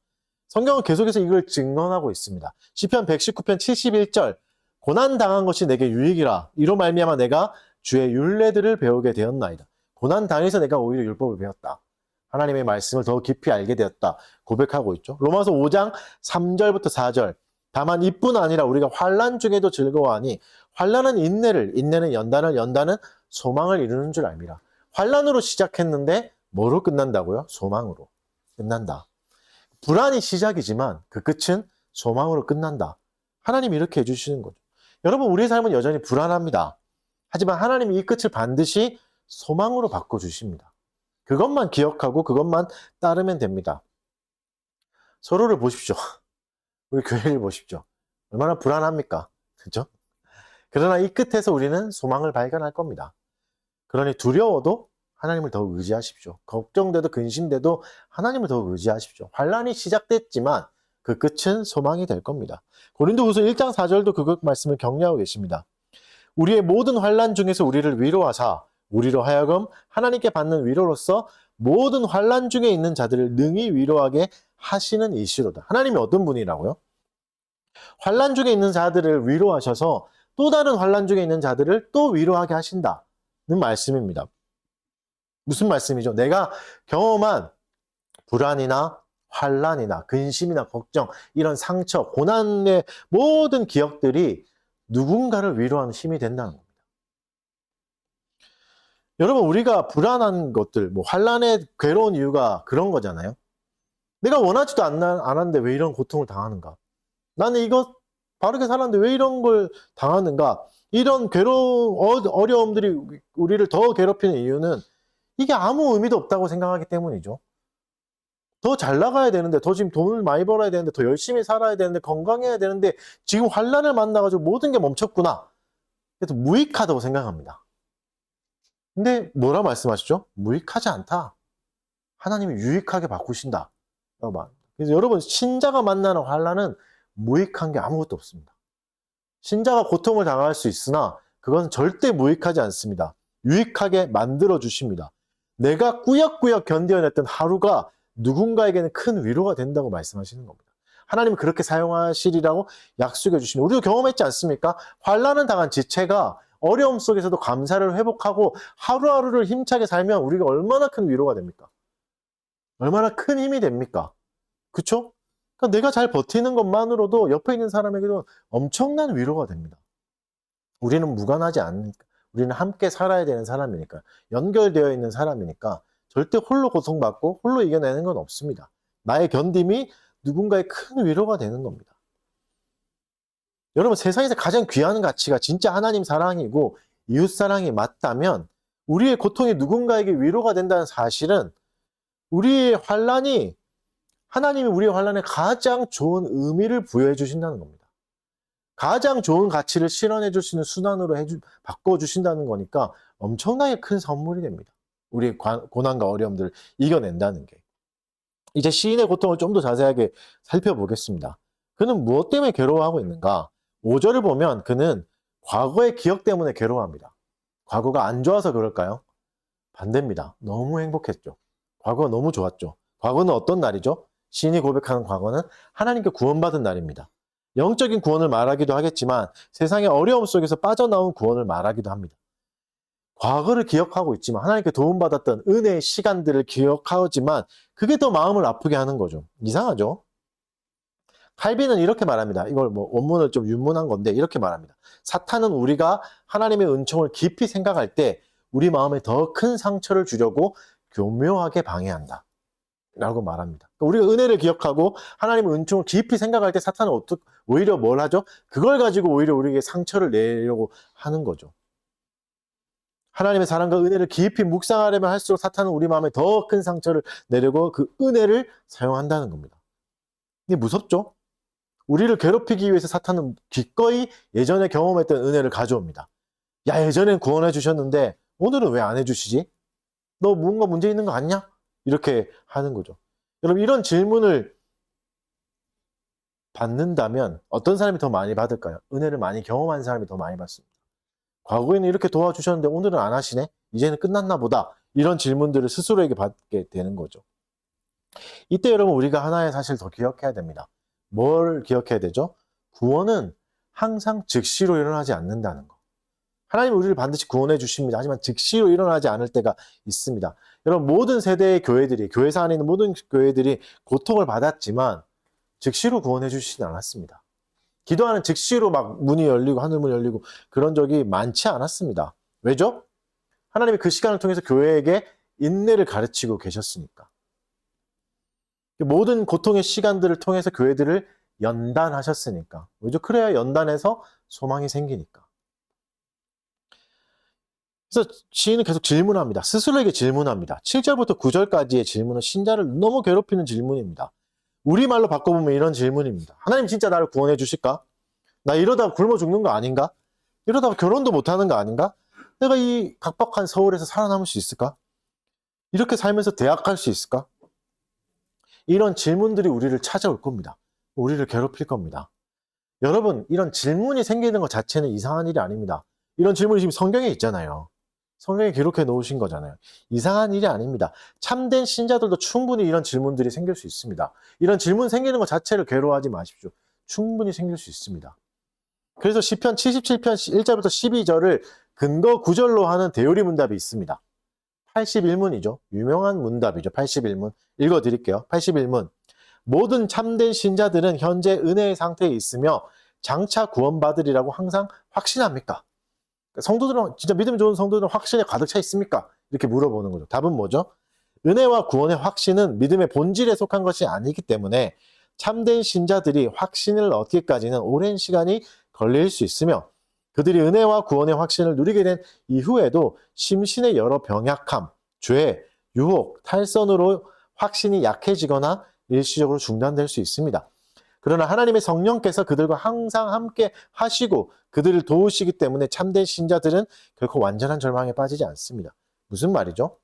성경은 계속해서 이걸 증언하고 있습니다. 시편 119편 71절 고난당한 것이 내게 유익이라 이로 말미암아 내가 주의 율례들을 배우게 되었나이다. 고난당해서 내가 오히려 율법을 배웠다. 하나님의 말씀을 더 깊이 알게 되었다. 고백하고 있죠. 로마서 5장 3절부터 4절 다만 이뿐 아니라 우리가 환난 중에도 즐거워하니 환난은 인내를 인내는 연단을 연단은 소망을 이루는 줄 압니다. 환난으로 시작했는데 뭐로 끝난다고요? 소망으로 끝난다. 불안이 시작이지만 그 끝은 소망으로 끝난다. 하나님이 이렇게 해주시는 거죠. 여러분 우리의 삶은 여전히 불안합니다. 하지만 하나님이 이 끝을 반드시 소망으로 바꿔주십니다. 그것만 기억하고 그것만 따르면 됩니다. 서로를 보십시오. 우리 교회를 보십시오. 얼마나 불안합니까? 그죠? 그러나 이 끝에서 우리는 소망을 발견할 겁니다. 그러니 두려워도 하나님을 더 의지하십시오. 걱정돼도 근심돼도 하나님을 더 의지하십시오. 환난이 시작됐지만 그 끝은 소망이 될 겁니다. 고린도후서 1장 4절도 그 말씀을 격려하고 계십니다. 우리의 모든 환난 중에서 우리를 위로하사 우리로 하여금 하나님께 받는 위로로서 모든 환난 중에 있는 자들을 능히 위로하게 하시는 이시로다. 하나님이 어떤 분이라고요? 환난 중에 있는 자들을 위로하셔서 또 다른 환난 중에 있는 자들을 또 위로하게 하신다는 말씀입니다. 무슨 말씀이죠? 내가 경험한 불안이나 환난이나 근심이나 걱정, 이런 상처, 고난의 모든 기억들이 누군가를 위로하는 힘이 된다는 겁니다. 여러분 우리가 불안한 것들, 환난에 괴로운 이유가 그런 거잖아요. 내가 원하지도 않았는데 왜 이런 고통을 당하는가? 나는 이거 바르게 살았는데 왜 이런 걸 당하는가? 이런 어려움들이 우리를 더 괴롭히는 이유는 이게 아무 의미도 없다고 생각하기 때문이죠. 더 잘 나가야 되는데, 더 지금 돈을 많이 벌어야 되는데, 더 열심히 살아야 되는데, 건강해야 되는데, 지금 환난을 만나가지고 모든 게 멈췄구나. 그래서 무익하다고 생각합니다. 근데 뭐라 말씀하시죠? 무익하지 않다. 하나님이 유익하게 바꾸신다. 그래서 여러분, 신자가 만나는 환난은 무익한 게 아무것도 없습니다. 신자가 고통을 당할 수 있으나 그건 절대 무익하지 않습니다. 유익하게 만들어 주십니다. 내가 꾸역꾸역 견뎌냈던 하루가 누군가에게는 큰 위로가 된다고 말씀하시는 겁니다. 하나님은 그렇게 사용하시리라고 약속해 주시면 우리도 경험했지 않습니까? 환난을 당한 지체가 어려움 속에서도 감사를 회복하고 하루하루를 힘차게 살면 우리가 얼마나 큰 위로가 됩니까? 얼마나 큰 힘이 됩니까? 그쵸? 그러니까 내가 잘 버티는 것만으로도 옆에 있는 사람에게도 엄청난 위로가 됩니다. 우리는 무관하지 않으니까. 우리는 함께 살아야 되는 사람이니까. 연결되어 있는 사람이니까 절대 홀로 고통받고 홀로 이겨내는 건 없습니다. 나의 견딤이 누군가의 큰 위로가 되는 겁니다. 여러분, 세상에서 가장 귀한 가치가 진짜 하나님 사랑이고 이웃 사랑이 맞다면 우리의 고통이 누군가에게 위로가 된다는 사실은 우리의 환난이 하나님이 우리의 환난에 가장 좋은 의미를 부여해 주신다는 겁니다. 가장 좋은 가치를 실현해 줄 수 있는 순환으로 바꿔주신다는 거니까 엄청나게 큰 선물이 됩니다. 우리의 고난과 어려움들을 이겨낸다는 게. 이제 시인의 고통을 좀 더 자세하게 살펴보겠습니다. 그는 무엇 때문에 괴로워하고 있는가? 5절을 보면 그는 과거의 기억 때문에 괴로워합니다. 과거가 안 좋아서 그럴까요? 반대입니다. 너무 행복했죠. 과거가 너무 좋았죠. 과거는 어떤 날이죠? 시인이 고백하는 과거는 하나님께 구원받은 날입니다. 영적인 구원을 말하기도 하겠지만 세상의 어려움 속에서 빠져나온 구원을 말하기도 합니다. 과거를 기억하고 있지만 하나님께 도움받았던 은혜의 시간들을 기억하지만 그게 더 마음을 아프게 하는 거죠. 이상하죠? 칼빈은 이렇게 말합니다. 이걸 원문을 좀 윤문한 건데 이렇게 말합니다. 사탄은 우리가 하나님의 은총을 깊이 생각할 때 우리 마음에 더 큰 상처를 주려고 교묘하게 방해한다. 라고 말합니다. 우리가 은혜를 기억하고 하나님의 은총을 깊이 생각할 때 사탄은 오히려 뭘 하죠? 그걸 가지고 오히려 우리에게 상처를 내려고 하는 거죠. 하나님의 사랑과 은혜를 깊이 묵상하려면 할수록 사탄은 우리 마음에 더 큰 상처를 내려고 그 은혜를 사용한다는 겁니다. 근데 무섭죠? 우리를 괴롭히기 위해서 사탄은 기꺼이 예전에 경험했던 은혜를 가져옵니다. 야, 예전엔 구원해 주셨는데 오늘은 왜 안 해주시지? 너 뭔가 문제 있는 거 아니냐? 이렇게 하는 거죠. 여러분, 이런 질문을 받는다면 어떤 사람이 더 많이 받을까요? 은혜를 많이 경험한 사람이 더 많이 받습니다. 과거에는 이렇게 도와주셨는데 오늘은 안 하시네? 이제는 끝났나 보다. 이런 질문들을 스스로에게 받게 되는 거죠. 이때 여러분, 우리가 하나의 사실을 더 기억해야 됩니다. 뭘 기억해야 되죠? 구원은 항상 즉시로 일어나지 않는다는 거. 하나님은 우리를 반드시 구원해 주십니다. 하지만 즉시로 일어나지 않을 때가 있습니다. 여러분, 모든 세대의 교회들이, 교회사 안에 있는 모든 교회들이 고통을 받았지만 즉시로 구원해 주시지 않았습니다. 기도하는 즉시로 막 문이 열리고 하늘문이 열리고 그런 적이 많지 않았습니다. 왜죠? 하나님이 그 시간을 통해서 교회에게 인내를 가르치고 계셨으니까. 모든 고통의 시간들을 통해서 교회들을 연단하셨으니까. 왜죠? 그래야 연단해서 소망이 생기니까. 그래서 시인은 계속 질문합니다. 스스로에게 질문합니다. 7절부터 9절까지의 질문은 신자를 너무 괴롭히는 질문입니다. 우리말로 바꿔보면 이런 질문입니다. 하나님 진짜 나를 구원해 주실까? 나 이러다가 굶어 죽는 거 아닌가? 이러다가 결혼도 못하는 거 아닌가? 내가 이 각박한 서울에서 살아남을 수 있을까? 이렇게 살면서 대학 갈 수 있을까? 이런 질문들이 우리를 찾아올 겁니다. 우리를 괴롭힐 겁니다. 여러분, 이런 질문이 생기는 것 자체는 이상한 일이 아닙니다. 이런 질문이 지금 성경에 있잖아요. 성경에 기록해 놓으신 거잖아요. 이상한 일이 아닙니다. 참된 신자들도 충분히 이런 질문들이 생길 수 있습니다. 이런 질문 생기는 것 자체를 괴로워하지 마십시오. 충분히 생길 수 있습니다. 그래서 시편 77편 1절부터 12절을 근거 구절로 하는 대요리 문답이 있습니다. 81문이죠. 유명한 문답이죠. 81문. 읽어드릴게요. 81문. 모든 참된 신자들은 현재 은혜의 상태에 있으며 장차 구원받으리라고 항상 확신합니까? 성도들은, 진짜 믿음 좋은 성도들은 확신에 가득 차 있습니까? 이렇게 물어보는 거죠. 답은 뭐죠? 은혜와 구원의 확신은 믿음의 본질에 속한 것이 아니기 때문에 참된 신자들이 확신을 얻기까지는 오랜 시간이 걸릴 수 있으며 그들이 은혜와 구원의 확신을 누리게 된 이후에도 심신의 여러 병약함, 죄, 유혹, 탈선으로 확신이 약해지거나 일시적으로 중단될 수 있습니다. 그러나 하나님의 성령께서 그들과 항상 함께 하시고 그들을 도우시기 때문에 참된 신자들은 결코 완전한 절망에 빠지지 않습니다. 무슨 말이죠?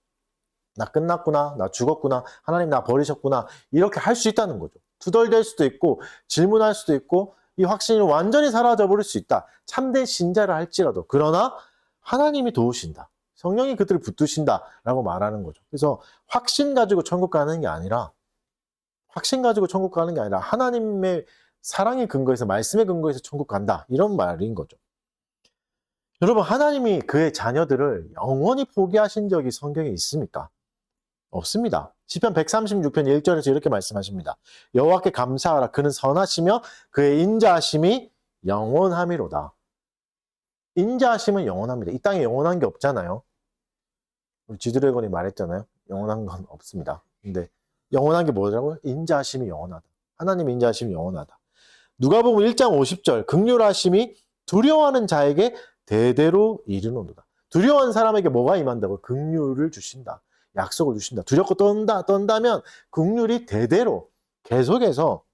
나 끝났구나, 나 죽었구나, 하나님 나 버리셨구나, 이렇게 할 수 있다는 거죠. 투덜댈 수도 있고 질문할 수도 있고 이 확신이 완전히 사라져 버릴 수 있다. 참된 신자를 할지라도. 그러나 하나님이 도우신다. 성령이 그들을 붙드신다라고 말하는 거죠. 그래서 확신 가지고 천국 가는 게 아니라 하나님의 사랑의 근거에서, 말씀의 근거에서 천국 간다. 이런 말인 거죠. 여러분, 하나님이 그의 자녀들을 영원히 포기하신 적이 성경에 있습니까? 없습니다. 시편 136편 1절에서 이렇게 말씀하십니다. 여호와께 감사하라. 그는 선하시며 그의 인자하심이 영원함이로다. 인자하심은 영원합니다. 이 땅에 영원한 게 없잖아요. 우리 지드래곤이 말했잖아요. 영원한 건 없습니다. 근데 영원한 게 뭐라고요? 인자하심이 영원하다. 하나님의 인자하심이 영원하다. 누가복음 1장 50절 긍휼하심이 두려워하는 자에게 대대로 이르노도다. 두려워하는 사람에게 뭐가 임한다고? 긍휼을 주신다. 약속을 주신다. 두렵고 떤다면 긍휼이 대대로 계속해서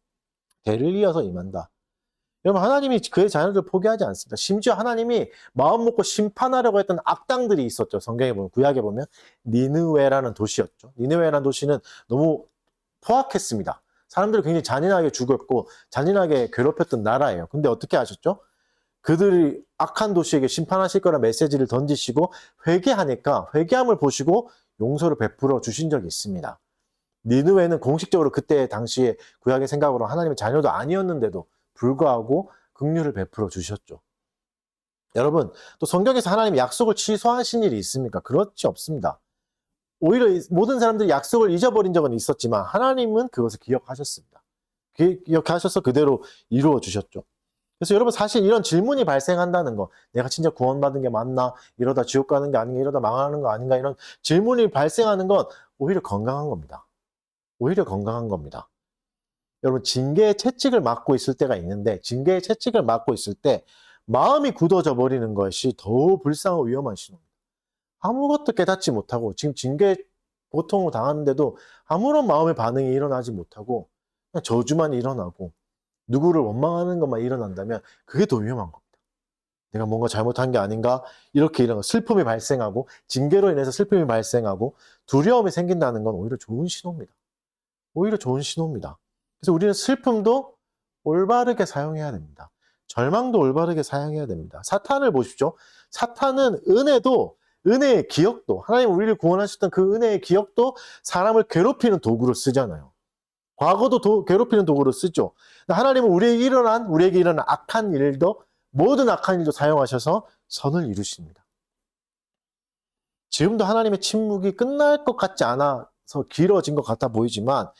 대를 이어서 임한다. 여러분, 하나님이 그의 자녀들을 포기하지 않습니다. 심지어 하나님이 마음 먹고 심판하려고 했던 악당들이 있었죠. 성경에 보면, 구약에 보면 니느웨라는 도시였죠. 니느웨라는 도시는 너무 포악했습니다. 사람들을 굉장히 잔인하게 죽였고 잔인하게 괴롭혔던 나라예요. 근데 어떻게 하셨죠? 그들이 악한 도시에게 심판하실 거라 메시지를 던지시고 회개하니까 회개함을 보시고 용서를 베풀어 주신 적이 있습니다. 니느웨는 공식적으로 그때 당시에 구약의 생각으로 하나님의 자녀도 아니었는데도 불구하고 긍휼을 베풀어 주셨죠. 여러분, 또 성경에서 하나님이 약속을 취소하신 일이 있습니까? 그렇지 없습니다. 오히려 모든 사람들이 약속을 잊어버린 적은 있었지만 하나님은 그것을 기억하셨습니다. 기억하셔서 그대로 이루어 주셨죠. 그래서 여러분, 사실 이런 질문이 발생한다는 거, 내가 진짜 구원받은 게 맞나? 이러다 지옥 가는 게 아닌가? 이러다 망하는 거 아닌가? 이런 질문이 발생하는 건 오히려 건강한 겁니다. 오히려 건강한 겁니다. 여러분, 징계의 채찍을 맞고 있을 때가 있는데, 징계의 채찍을 맞고 있을 때 마음이 굳어져 버리는 것이 더 불쌍하고 위험한 신호입니다. 아무것도 깨닫지 못하고 지금 징계 고통을 당하는데도 아무런 마음의 반응이 일어나지 못하고 그냥 저주만 일어나고 누구를 원망하는 것만 일어난다면 그게 더 위험한 겁니다. 내가 뭔가 잘못한 게 아닌가? 이렇게 이런 슬픔이 발생하고 징계로 인해서 슬픔이 발생하고 두려움이 생긴다는 건 오히려 좋은 신호입니다. 오히려 좋은 신호입니다. 그래서 우리는 슬픔도 올바르게 사용해야 됩니다. 절망도 올바르게 사용해야 됩니다. 사탄을 보십시오. 사탄은 은혜의 기억도, 하나님 우리를 구원하셨던 그 은혜의 기억도 사람을 괴롭히는 도구로 쓰잖아요. 과거도 괴롭히는 도구로 쓰죠. 하나님은 우리에게 일어난 악한 일도, 모든 악한 일도 사용하셔서 선을 이루십니다. 지금도 하나님의 침묵이 끝날 것 같지 않아서 길어진 것 같아 보이지만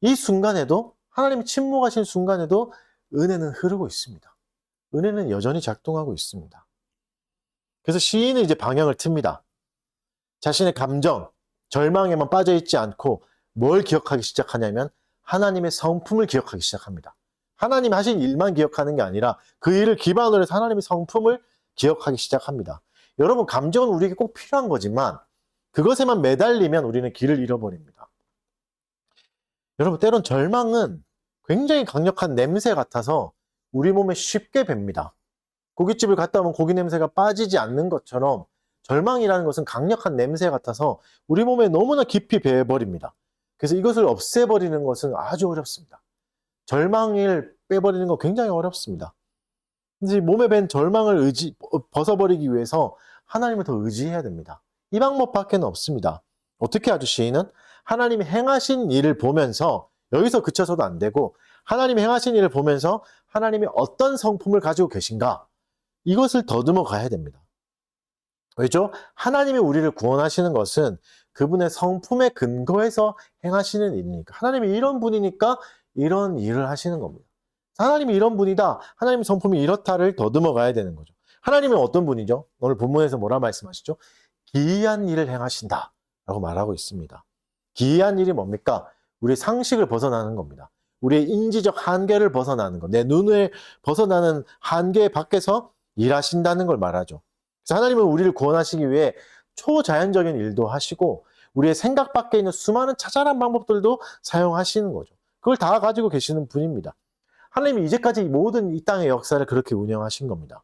이 순간에도, 하나님이 침묵하신 순간에도 은혜는 흐르고 있습니다. 은혜는 여전히 작동하고 있습니다. 그래서 시인은 이제 방향을 틉니다. 자신의 감정, 절망에만 빠져있지 않고 뭘 기억하기 시작하냐면 하나님의 성품을 기억하기 시작합니다. 하나님 하신 일만 기억하는 게 아니라 그 일을 기반으로 해서 하나님의 성품을 기억하기 시작합니다. 여러분, 감정은 우리에게 꼭 필요한 거지만 그것에만 매달리면 우리는 길을 잃어버립니다. 여러분, 때론 절망은 굉장히 강력한 냄새 같아서 우리 몸에 쉽게 붑니다. 고깃집을 갔다 오면 고기 냄새가 빠지지 않는 것처럼 절망이라는 것은 강력한 냄새 같아서 우리 몸에 너무나 깊이 배어버립니다. 그래서 이것을 없애버리는 것은 아주 어렵습니다. 절망을 빼버리는 건 굉장히 어렵습니다. 이제 몸에 밴 절망을 벗어버리기 위해서 하나님을 더 의지해야 됩니다. 이 방법밖에는 없습니다. 어떻게 하죠, 시인은? 하나님이 행하신 일을 보면서, 여기서 그쳐서도 안 되고 하나님이 행하신 일을 보면서 하나님이 어떤 성품을 가지고 계신가, 이것을 더듬어 가야 됩니다. 왜죠? 하나님이 우리를 구원하시는 것은 그분의 성품에 근거해서 행하시는 일이니까, 하나님이 이런 분이니까 이런 일을 하시는 겁니다. 하나님이 이런 분이다, 하나님의 성품이 이렇다를 더듬어 가야 되는 거죠. 하나님은 어떤 분이죠? 오늘 본문에서 뭐라 말씀하시죠? 기이한 일을 행하신다 라고 말하고 있습니다. 기이한 일이 뭡니까? 우리의 상식을 벗어나는 겁니다. 우리의 인지적 한계를 벗어나는 것, 내 눈을 벗어나는 한계 밖에서 일하신다는 걸 말하죠. 그래서 하나님은 우리를 구원하시기 위해 초자연적인 일도 하시고 우리의 생각 밖에 있는 수많은 처절한 방법들도 사용하시는 거죠. 그걸 다 가지고 계시는 분입니다. 하나님이 이제까지 모든 이 땅의 역사를 그렇게 운영하신 겁니다.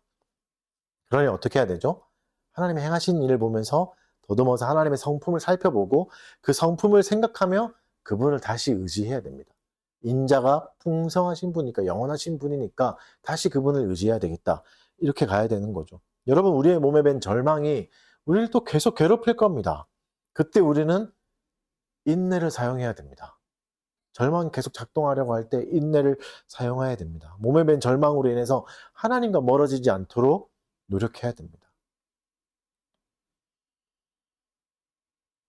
그러니 어떻게 해야 되죠? 하나님이 행하신 일을 보면서 더듬어서 하나님의 성품을 살펴보고 그 성품을 생각하며 그분을 다시 의지해야 됩니다. 인자가 풍성하신 분이니까, 영원하신 분이니까 다시 그분을 의지해야 되겠다. 이렇게 가야 되는 거죠. 여러분, 우리의 몸에 밴 절망이 우리를 또 계속 괴롭힐 겁니다. 그때 우리는 인내를 사용해야 됩니다. 절망이 계속 작동하려고 할 때 인내를 사용해야 됩니다. 몸에 밴 절망으로 인해서 하나님과 멀어지지 않도록 노력해야 됩니다.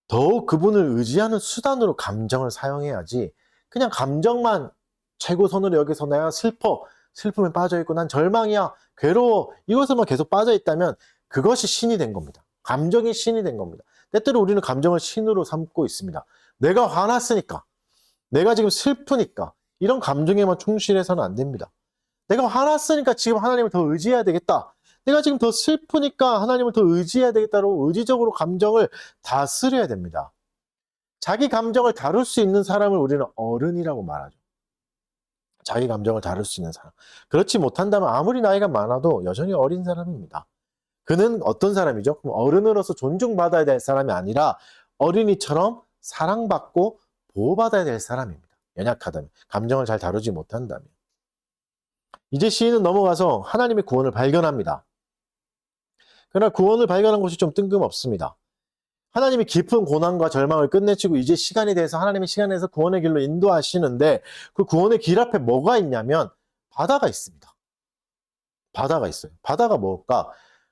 더욱 그분을 의지하는 수단으로 감정을 사용해야지 그냥 감정만 최고선으로 여기서 내가 슬픔에 빠져있고 난 절망이야, 괴로워, 이것에만 계속 빠져있다면 그것이 신이 된 겁니다. 감정이 신이 된 겁니다. 때때로 우리는 감정을 신으로 삼고 있습니다. 내가 화났으니까, 내가 지금 슬프니까 이런 감정에만 충실해서는 안 됩니다. 내가 화났으니까 지금 하나님을 더 의지해야 되겠다. 내가 지금 더 슬프니까 하나님을 더 의지해야 되겠다고 의지적으로 감정을 다스려야 됩니다. 자기 감정을 다룰 수 있는 사람을 우리는 어른이라고 말하죠. 자기 감정을 다룰 수 있는 사람. 그렇지 못한다면 아무리 나이가 많아도 여전히 어린 사람입니다. 그는 어떤 사람이죠? 그럼 어른으로서 존중받아야 될 사람이 아니라 어린이처럼 사랑받고 보호받아야 될 사람입니다. 연약하다면, 감정을 잘 다루지 못한다면. 이제 시인은 넘어가서 하나님의 구원을 발견합니다. 그러나 구원을 발견한 것이 좀 뜬금없습니다. 하나님이 깊은 고난과 절망을 끝내치고 이제 시간이 돼서 하나님의 시간에서 구원의 길로 인도하시는데 그 구원의 길 앞에 뭐가 있냐면 바다가 있습니다. 바다가 있어요. 바다가 뭘까?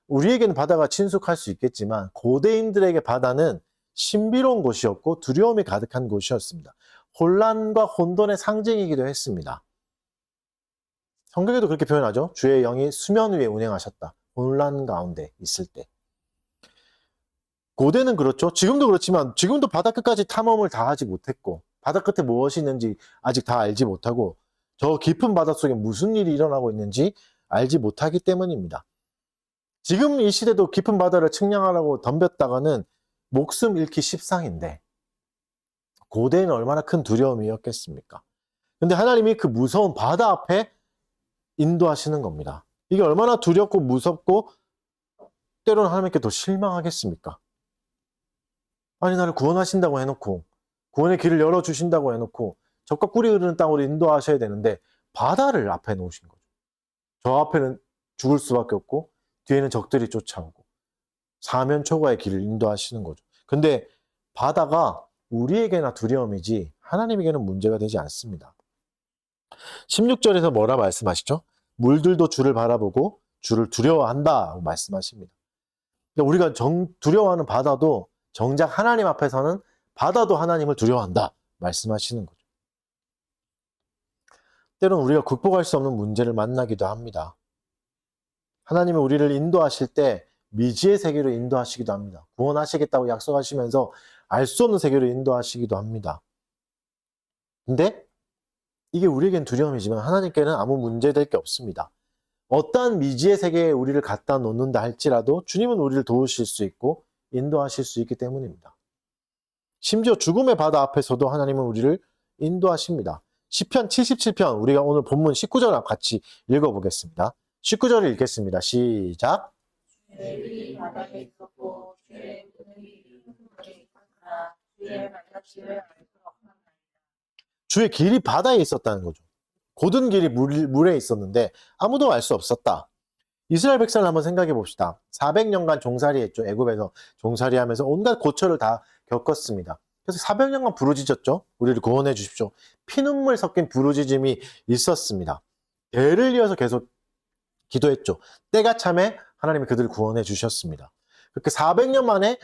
우리에게는 바다가 친숙할 수 있겠지만 고대인들에게 바다는 신비로운 곳이었고 두려움이 가득한 곳이었습니다. 혼란과 혼돈의 상징이기도 했습니다. 성경에도 그렇게 표현하죠. 주의 영이 수면 위에 운행하셨다. 혼란 가운데 있을 때. 고대는 그렇죠. 지금도 그렇지만 지금도 바다 끝까지 탐험을 다 하지 못했고 바다 끝에 무엇이 있는지 아직 다 알지 못하고 저 깊은 바다 속에 무슨 일이 일어나고 있는지 알지 못하기 때문입니다. 지금 이 시대도 깊은 바다를 측량하라고 덤볐다가는 목숨 잃기 십상인데 고대는 얼마나 큰 두려움이었겠습니까? 근데 하나님이 그 무서운 바다 앞에 인도하시는 겁니다. 이게 얼마나 두렵고 무섭고 때로는 하나님께 더 실망하겠습니까? 아니 나를 구원하신다고 해놓고 구원의 길을 열어주신다고 해놓고 적과 꿀이 흐르는 땅으로 인도하셔야 되는데 바다를 앞에 놓으신 거죠. 저 앞에는 죽을 수밖에 없고 뒤에는 적들이 쫓아오고 사면초가의 길을 인도하시는 거죠. 근데 바다가 우리에게나 두려움이지 하나님에게는 문제가 되지 않습니다. 16절에서 뭐라 말씀하시죠? 물들도 주를 바라보고 주를 두려워한다고 말씀하십니다. 우리가 두려워하는 바다도 정작 하나님 앞에서는 바다도 하나님을 두려워한다 말씀하시는 거죠. 때로는 우리가 극복할 수 없는 문제를 만나기도 합니다. 하나님은 우리를 인도하실 때 미지의 세계로 인도하시기도 합니다. 구원하시겠다고 약속하시면서 알 수 없는 세계로 인도하시기도 합니다. 근데 이게 우리에겐 두려움이지만 하나님께는 아무 문제될 게 없습니다. 어떠한 미지의 세계에 우리를 갖다 놓는다 할지라도 주님은 우리를 도우실 수 있고 인도하실 수 있기 때문입니다. 심지어 죽음의 바다 앞에서도 하나님은 우리를 인도하십니다. 시편 77편 우리가 오늘 본문 19절 같이 읽어보겠습니다. 19절을 읽겠습니다. 시작. 주의 길이 바다에 있었고 주의 문이 물에 있었으나 주의 말씀을 알 수 없나이다. 주의 길이 바다에 있었다는 거죠. 고든 길이 물에 있었는데 아무도 알 수 없었다. 이스라엘 백성을 한번 생각해 봅시다. 400년간 종살이했죠. 애굽에서 종살이하면서 온갖 고초를 다 겪었습니다. 그래서 400년간 부르짖었죠. 우리를 구원해 주십시오. 피눈물 섞인 부르짖음이 있었습니다. 대를 이어서 계속 기도했죠. 때가 참에 하나님이 그들을 구원해 주셨습니다. 그렇게 400년 만에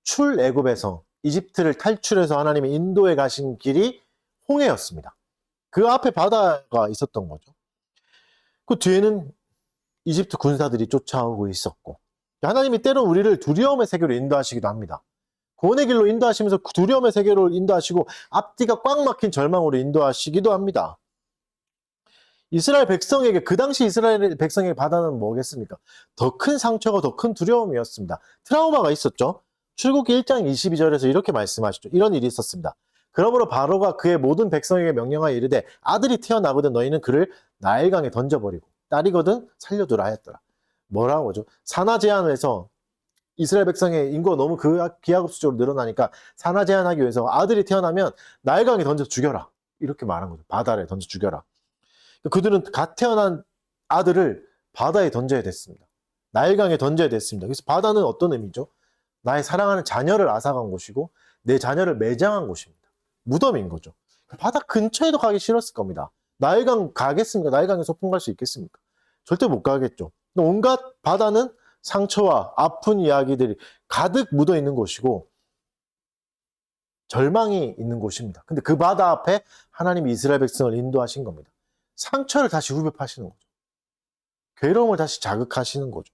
출애굽에서 이집트를 탈출해서 하나님이 인도에 가신 길이 홍해였습니다. 그 앞에 바다가 있었던 거죠. 그 뒤에는 이집트 군사들이 쫓아오고 있었고 하나님이 때로 우리를 두려움의 세계로 인도하시기도 합니다. 구원의 길로 인도하시면서 두려움의 세계로 인도하시고 앞뒤가 꽉 막힌 절망으로 인도하시기도 합니다. 이스라엘 백성에게 그 당시 이스라엘 백성에게 바다는 뭐겠습니까? 더 큰 상처가 더 큰 두려움이었습니다. 트라우마가 있었죠. 출애굽기 1장 22절에서 이렇게 말씀하시죠. 이런 일이 있었습니다. 그러므로 바로가 그의 모든 백성에게 명령하여 이르되 아들이 태어나거든 너희는 그를 나일강에 던져버리고 딸이거든 살려두라 하였더라. 뭐라고 하죠? 산하 제한을 해서 이스라엘 백성의 인구가 너무 기하급수적으로 늘어나니까 산하 제한하기 위해서 아들이 태어나면 나일강에 던져 죽여라. 이렇게 말한 거죠. 바다에 던져 죽여라. 그들은 갓 태어난 아들을 바다에 던져야 됐습니다. 나일강에 던져야 됐습니다. 그래서 바다는 어떤 의미죠? 나의 사랑하는 자녀를 앗아간 곳이고 내 자녀를 매장한 곳입니다. 무덤인 거죠. 바다 근처에도 가기 싫었을 겁니다. 나일강 가겠습니까? 나일강에 소풍 갈 수 있겠습니까? 절대 못 가겠죠. 온갖 바다는 상처와 아픈 이야기들이 가득 묻어 있는 곳이고 절망이 있는 곳입니다. 근데 그 바다 앞에 하나님이 이스라엘 백성을 인도하신 겁니다. 상처를 다시 후벼파시는 거죠. 괴로움을 다시 자극하시는 거죠.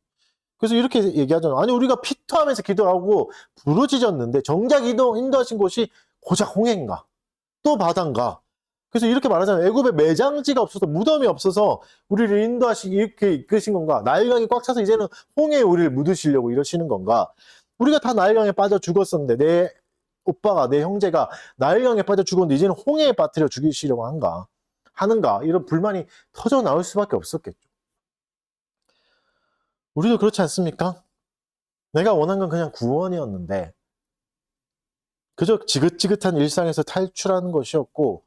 그래서 이렇게 얘기하잖아요. 아니 우리가 피토하면서 기도하고 부르짖었는데 정작 인도하신 곳이 고작 홍해인가? 또 바다인가? 그래서 이렇게 말하잖아요. 애굽에 매장지가 없어서 무덤이 없어서 우리를 이렇게 이끄신 건가? 나일강이 꽉 차서 이제는 홍해에 우리를 묻으시려고 이러시는 건가? 우리가 다 나일강에 빠져 죽었었는데 내 오빠가 내 형제가 나일강에 빠져 죽었는데 이제는 홍해에 빠뜨려 죽이시려고 하는가? 이런 불만이 터져 나올 수밖에 없었겠죠. 우리도 그렇지 않습니까? 내가 원한 건 그냥 구원이었는데 그저 지긋지긋한 일상에서 탈출하는 것이었고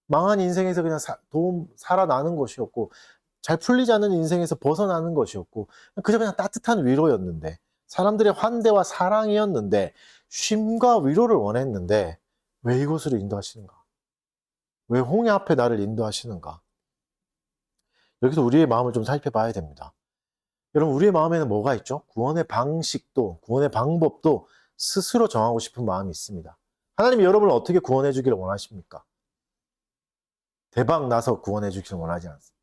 망한 인생에서 그냥 살아나는 것이었고 잘 풀리지 않은 인생에서 벗어나는 것이었고 그저 그냥 따뜻한 위로였는데 사람들의 환대와 사랑이었는데 쉼과 위로를 원했는데 왜 이곳으로 인도하시는가? 왜 홍해 앞에 나를 인도하시는가? 여기서 우리의 마음을 좀 살펴봐야 됩니다. 여러분 우리의 마음에는 뭐가 있죠? 구원의 방식도 구원의 방법도 스스로 정하고 싶은 마음이 있습니다. 하나님이 여러분을 어떻게 구원해 주기를 원하십니까? 대박 나서 구원해 주기를 원하지 않습니다.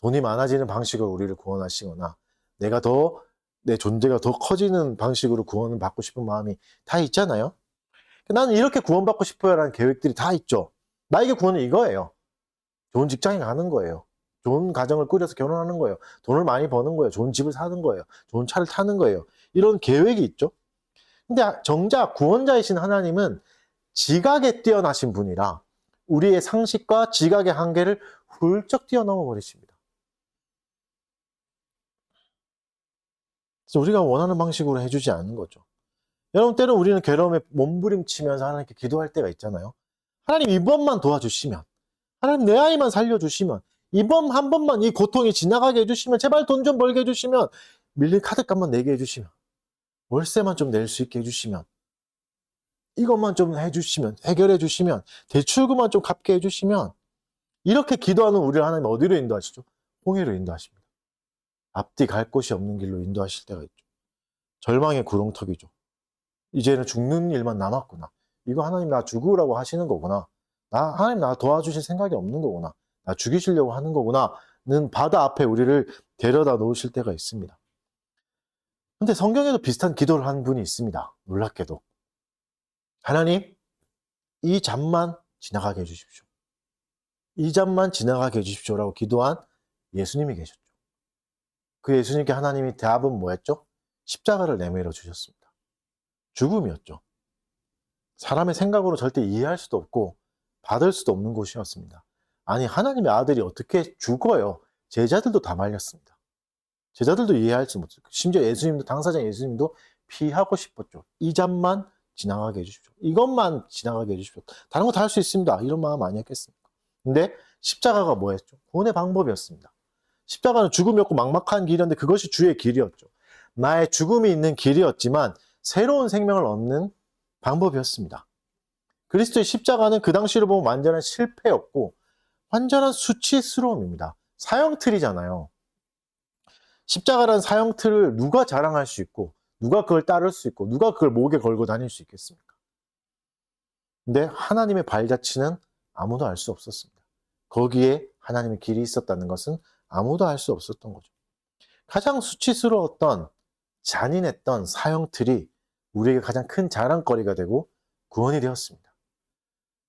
돈이 많아지는 방식으로 우리를 구원하시거나 내 존재가 더 커지는 방식으로 구원을 받고 싶은 마음이 다 있잖아요. 나는 이렇게 구원받고 싶어요 라는 계획들이 다 있죠. 나에게 구원은 이거예요. 좋은 직장에 가는 거예요. 좋은 가정을 꾸려서 결혼하는 거예요. 돈을 많이 버는 거예요. 좋은 집을 사는 거예요. 좋은 차를 타는 거예요. 이런 계획이 있죠. 근데 정작 구원자이신 하나님은 지각에 뛰어나신 분이라 우리의 상식과 지각의 한계를 훌쩍 뛰어넘어 버리십니다. 그래서 우리가 원하는 방식으로 해주지 않는 거죠. 여러분 때로 우리는 괴로움에 몸부림치면서 하나님께 기도할 때가 있잖아요. 하나님 이번만 도와주시면, 하나님 내 아이만 살려주시면, 이번 한 번만 이 고통이 지나가게 해주시면, 제발 돈 좀 벌게 해주시면, 밀린 카드값만 내게 해주시면, 월세만 좀 낼 수 있게 해주시면, 이것만 좀 해주시면, 해결해 주시면, 대출금만 좀 갚게 해주시면, 이렇게 기도하는 우리를 하나님 어디로 인도하시죠? 홍해로 인도하십니다. 앞뒤 갈 곳이 없는 길로 인도하실 때가 있죠. 절망의 구렁텅이죠. 이제는 죽는 일만 남았구나. 이거 하나님 나 죽으라고 하시는 거구나. 하나님 나 도와주실 생각이 없는 거구나. 나 죽이시려고 하는 거구나는 바다 앞에 우리를 데려다 놓으실 때가 있습니다. 근데 성경에도 비슷한 기도를 한 분이 있습니다. 놀랍게도. 하나님, 이 잠만 지나가게 해주십시오. 이 잠만 지나가게 해주십시오라고 기도한 예수님이 계셨죠. 그 예수님께 하나님이 대답은 뭐였죠? 십자가를 내밀어 주셨습니다. 죽음이었죠. 사람의 생각으로 절대 이해할 수도 없고 받을 수도 없는 곳이었습니다. 아니 하나님의 아들이 어떻게 죽어요? 제자들도 다 말렸습니다. 제자들도 이해할 수 못했어요. 심지어 예수님도 당사자 예수님도 피하고 싶었죠. 이 잠만 지나가게 해주십시오. 이것만 지나가게 해주십시오. 다른 거 다 할 수 있습니다. 이런 마음 많이 했겠습니까? 근데 십자가가 뭐였죠? 구원의 방법이었습니다. 십자가는 죽음이었고 막막한 길이었는데 그것이 주의 길이었죠. 나의 죽음이 있는 길이었지만 새로운 생명을 얻는 방법이었습니다. 그리스도의 십자가는 그 당시로 보면 완전한 실패였고 완전한 수치스러움입니다. 사형틀이잖아요. 십자가라는 사형틀을 누가 자랑할 수 있고 누가 그걸 따를 수 있고 누가 그걸 목에 걸고 다닐 수 있겠습니까? 근데 하나님의 발자취는 아무도 알 수 없었습니다. 거기에 하나님의 길이 있었다는 것은 아무도 알 수 없었던 거죠. 가장 수치스러웠던 잔인했던 사형틀이 우리에게 가장 큰 자랑거리가 되고 구원이 되었습니다.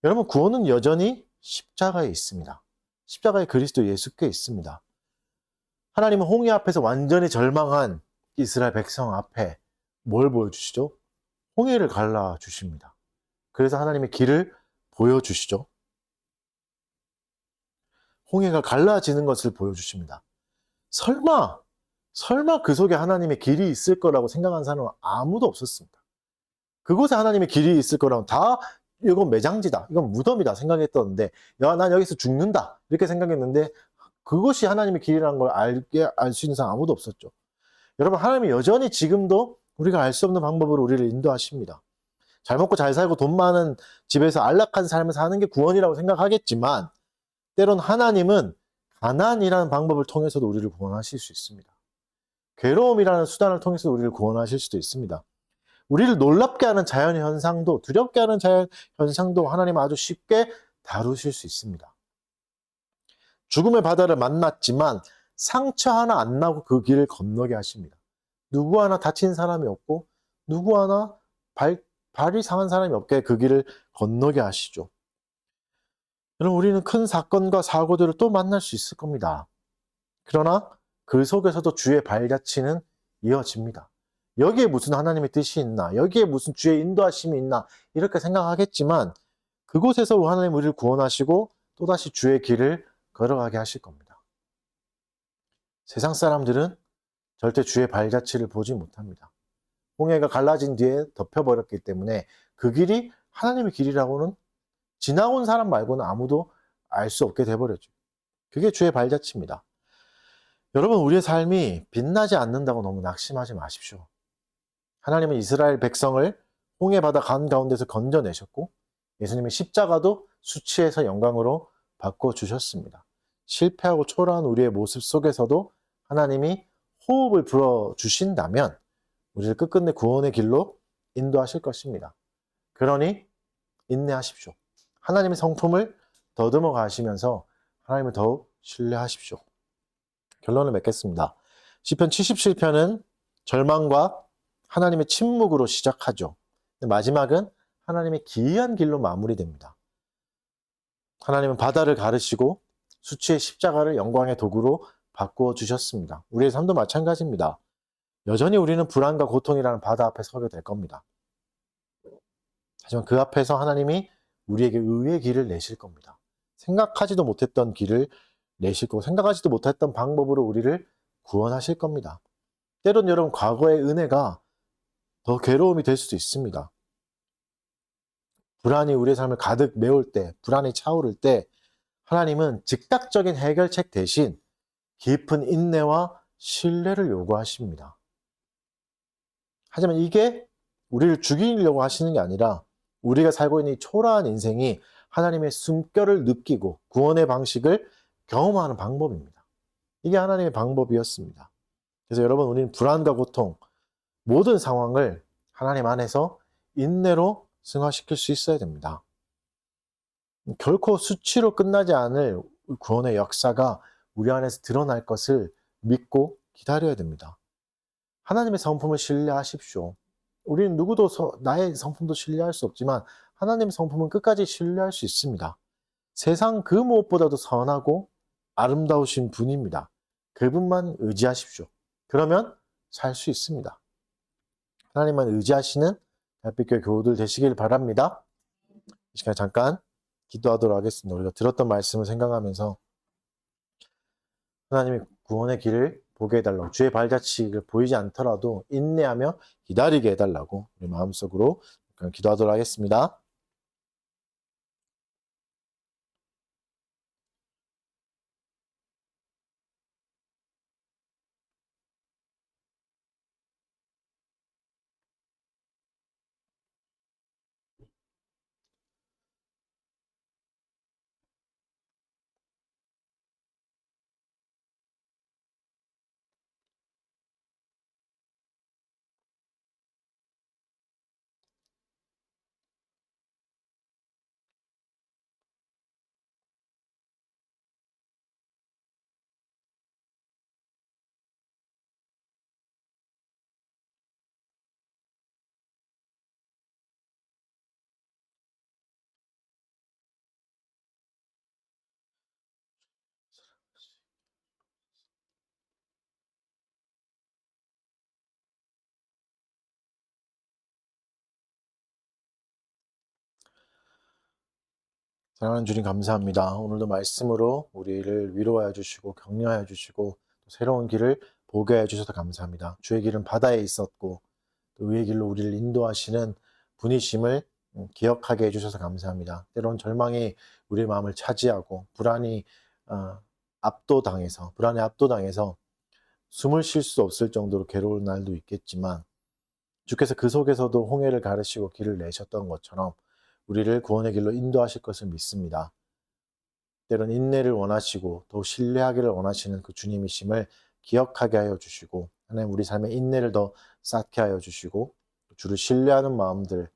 여러분 구원은 여전히 십자가에 있습니다. 십자가에 그리스도 예수께 있습니다. 하나님은 홍해 앞에서 완전히 절망한 이스라엘 백성 앞에 뭘 보여주시죠? 홍해를 갈라 주십니다. 그래서 하나님의 길을 보여주시죠. 홍해가 갈라지는 것을 보여주십니다. 설마 그 속에 하나님의 길이 있을 거라고 생각한 사람은 아무도 없었습니다. 그곳에 하나님의 길이 있을 거라면 다 이건 매장지다, 이건 무덤이다 생각했었는데, 야, 난 여기서 죽는다 이렇게 생각했는데, 그것이 하나님의 길이라는 걸 알 수 있는 사람 아무도 없었죠. 여러분, 하나님이 여전히 지금도 우리가 알 수 없는 방법으로 우리를 인도하십니다. 잘 먹고 잘 살고 돈 많은 집에서 안락한 삶을 사는 게 구원이라고 생각하겠지만, 때론 하나님은 가난이라는 방법을 통해서도 우리를 구원하실 수 있습니다. 괴로움이라는 수단을 통해서 우리를 구원하실 수도 있습니다. 우리를 놀랍게 하는 자연 현상도, 두렵게 하는 자연 현상도 하나님은 아주 쉽게 다루실 수 있습니다. 죽음의 바다를 만났지만 상처 하나 안 나고 그 길을 건너게 하십니다. 누구 하나 다친 사람이 없고, 누구 하나 발이 상한 사람이 없게 그 길을 건너게 하시죠. 여러분, 우리는 큰 사건과 사고들을 또 만날 수 있을 겁니다. 그러나 그 속에서도 주의 발자취는 이어집니다. 여기에 무슨 하나님의 뜻이 있나? 여기에 무슨 주의 인도하심이 있나? 이렇게 생각하겠지만, 그곳에서 하나님 우리를 구원하시고 또다시 주의 길을 걸어가게 하실 겁니다. 세상 사람들은 절대 주의 발자취를 보지 못합니다. 홍해가 갈라진 뒤에 덮여버렸기 때문에 그 길이 하나님의 길이라고는 지나온 사람 말고는 아무도 알 수 없게 돼버렸죠. 그게 주의 발자취입니다. 여러분, 우리의 삶이 빛나지 않는다고 너무 낙심하지 마십시오. 하나님은 이스라엘 백성을 홍해 바다 가운데서 건져내셨고, 예수님의 십자가도 수치에서 영광으로 바꿔주셨습니다. 실패하고 초라한 우리의 모습 속에서도 하나님이 호흡을 불어주신다면 우리를 끝끝내 구원의 길로 인도하실 것입니다. 그러니 인내하십시오. 하나님의 성품을 더듬어 가시면서 하나님을 더욱 신뢰하십시오. 결론을 맺겠습니다. 시편 77편은 절망과 하나님의 침묵으로 시작하죠. 마지막은 하나님의 기이한 길로 마무리됩니다. 하나님은 바다를 가르시고 수치의 십자가를 영광의 도구로 바꾸어 주셨습니다. 우리의 삶도 마찬가지입니다. 여전히 우리는 불안과 고통이라는 바다 앞에 서게 될 겁니다. 하지만 그 앞에서 하나님이 우리에게 의의 길을 내실 겁니다. 생각하지도 못했던 길을 내실 거고, 생각하지도 못했던 방법으로 우리를 구원하실 겁니다. 때론 여러분, 과거의 은혜가 더 괴로움이 될 수도 있습니다. 불안이 우리의 삶을 가득 메울 때, 불안이 차오를 때 하나님은 즉각적인 해결책 대신 깊은 인내와 신뢰를 요구하십니다. 하지만 이게 우리를 죽이려고 하시는 게 아니라 우리가 살고 있는 이 초라한 인생이 하나님의 숨결을 느끼고 구원의 방식을 경험하는 방법입니다. 이게 하나님의 방법이었습니다. 그래서 여러분, 우리는 불안과 고통, 모든 상황을 하나님 안에서 인내로 승화시킬 수 있어야 됩니다. 결코 수치로 끝나지 않을 구원의 역사가 우리 안에서 드러날 것을 믿고 기다려야 됩니다. 하나님의 성품을 신뢰하십시오. 우리는 누구도 나의 성품도 신뢰할 수 없지만 하나님의 성품은 끝까지 신뢰할 수 있습니다. 세상 그 무엇보다도 선하고 아름다우신 분입니다. 그분만 의지하십시오. 그러면 살 수 있습니다. 하나님만 의지하시는 달빛교회 교우들 되시길 바랍니다. 이 시간에 잠깐 기도하도록 하겠습니다. 우리가 들었던 말씀을 생각하면서 하나님의 구원의 길을 보게 해달라고, 주의 발자취를 보이지 않더라도 인내하며 기다리게 해달라고 우리 마음속으로 기도하도록 하겠습니다. 사랑하는 주님 감사합니다. 오늘도 말씀으로 우리를 위로하여 주시고 격려하여 주시고 또 새로운 길을 보게 해 주셔서 감사합니다. 주의 길은 바다에 있었고 또 의의 길로 우리를 인도하시는 분이심을 기억하게 해주셔서 감사합니다. 때론 절망이 우리의 마음을 차지하고 불안에 압도당해서 숨을 쉴 수 없을 정도로 괴로운 날도 있겠지만 주께서 그 속에서도 홍해를 가르시고 길을 내셨던 것처럼 우리를 구원의 길로 인도하실 것을 믿습니다. 때론 인내를 원하시고 더 신뢰하기를 원하시는 그 주님이심을 기억하게 하여 주시고 하나님 우리 삶에 인내를 더 쌓게 하여 주시고 주를 신뢰하는 마음들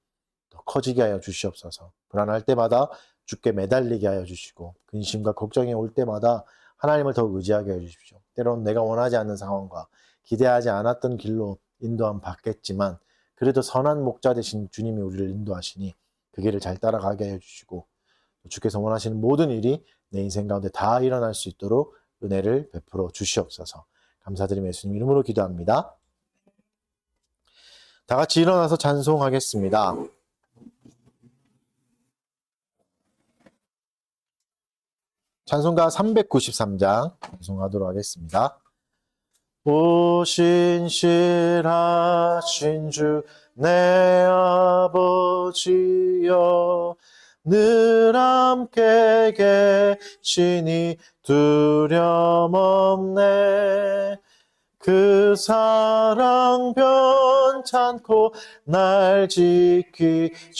더 커지게 하여 주시옵소서. 불안할 때마다 주께 매달리게 하여 주시고 근심과 걱정이 올 때마다 하나님을 더 의지하게 하여 주십시오. 때론 내가 원하지 않는 상황과 기대하지 않았던 길로 인도함 받겠지만 그래도 선한 목자 되신 주님이 우리를 인도하시니 그 길을 잘 따라가게 하여 주시고 주께서 원하시는 모든 일이 내 인생 가운데 다 일어날 수 있도록 은혜를 베풀어 주시옵소서. 감사드리며 예수님 이름으로 기도합니다. 다 같이 일어나서 찬송하겠습니다. 찬송가 393장 찬송하도록 하겠습니다. 오 신실하신 주 내 아버지여 늘 함께 계시니 두려움 없네. 그 사랑 변찮고 날 지키시며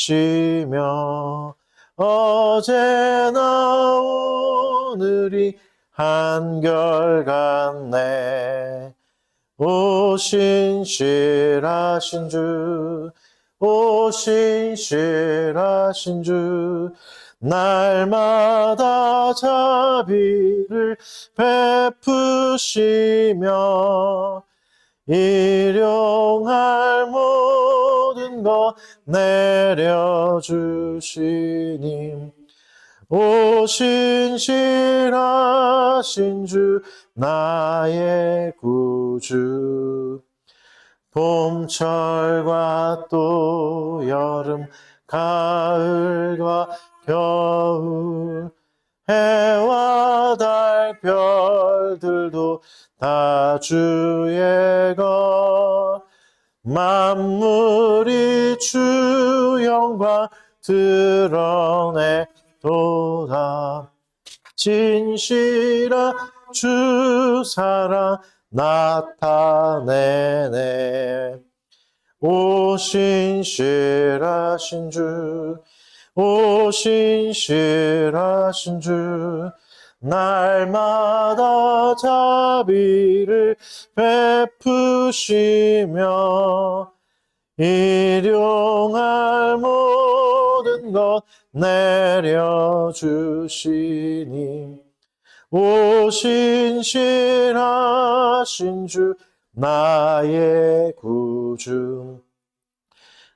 어제나 오늘이 한결같네. 오 신실하신 주, 오 신실하신 주, 날마다 자비를 베푸시며 일용할 모든 것 내려주시니 오 신실하신 주 나의 구주. 봄철과 또 여름 가을과 겨울 해와 달 별들도 다 주의 것. 만물이 주 영광 드러내도다. 진실한 주 사랑 나타내네. 오 신실하신 주, 오 신실하신 주, 날마다 자비를 베푸시며 일용할 모든 것 내려주시니 오 신실하신 주 나의 구주.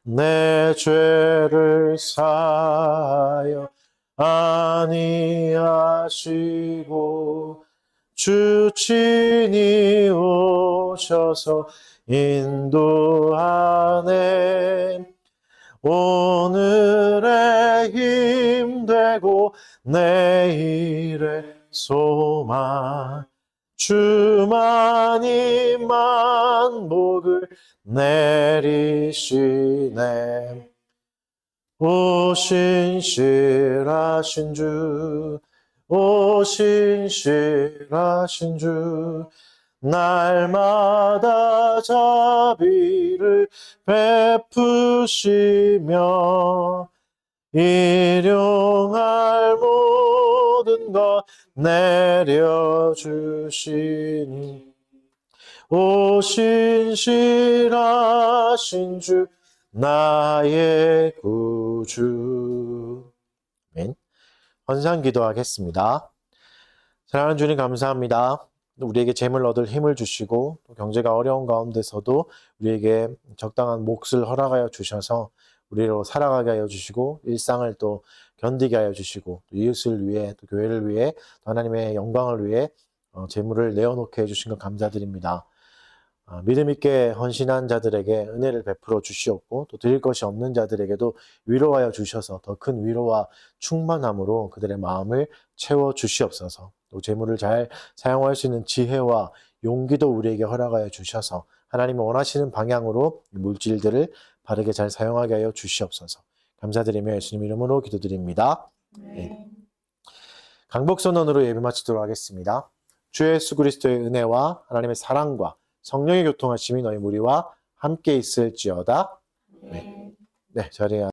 내 죄를 사하여 아니하시고 주 친히 오셔서 인도하네. 오늘의 힘되고 내일의 소망 주만이 만복을 내리시네. 오 신실하신 주, 오 신실하신 주, 날마다 자비를 베푸시며 일용할 모든 것 내려주시니 오 신실하신 주 나의 구주. 아멘. 헌상 기도하겠습니다. 사랑하는 주님 감사합니다. 우리에게 재물 얻을 힘을 주시고 또 경제가 어려운 가운데서도 우리에게 적당한 몫을 허락하여 주셔서 우리로 살아가게 하여 주시고 일상을 또 견디게 하여 주시고 또 이웃을 위해 또 교회를 위해 또 하나님의 영광을 위해 재물을 내어놓게 해주신 것 감사드립니다. 믿음 있게 헌신한 자들에게 은혜를 베풀어 주시옵고 또 드릴 것이 없는 자들에게도 위로하여 주셔서 더 큰 위로와 충만함으로 그들의 마음을 채워 주시옵소서. 또 재물을 잘 사용할 수 있는 지혜와 용기도 우리에게 허락하여 주셔서 하나님이 원하시는 방향으로 이 물질들을 바르게 잘 사용하게 하여 주시옵소서. 감사드리며 예수님 이름으로 기도드립니다. 네. 강복선언으로 예배 마치도록 하겠습니다. 주 예수 그리스도의 은혜와 하나님의 사랑과 성령의 교통하심이 너희 무리와 함께 있을지어다. 네. 네, 자리에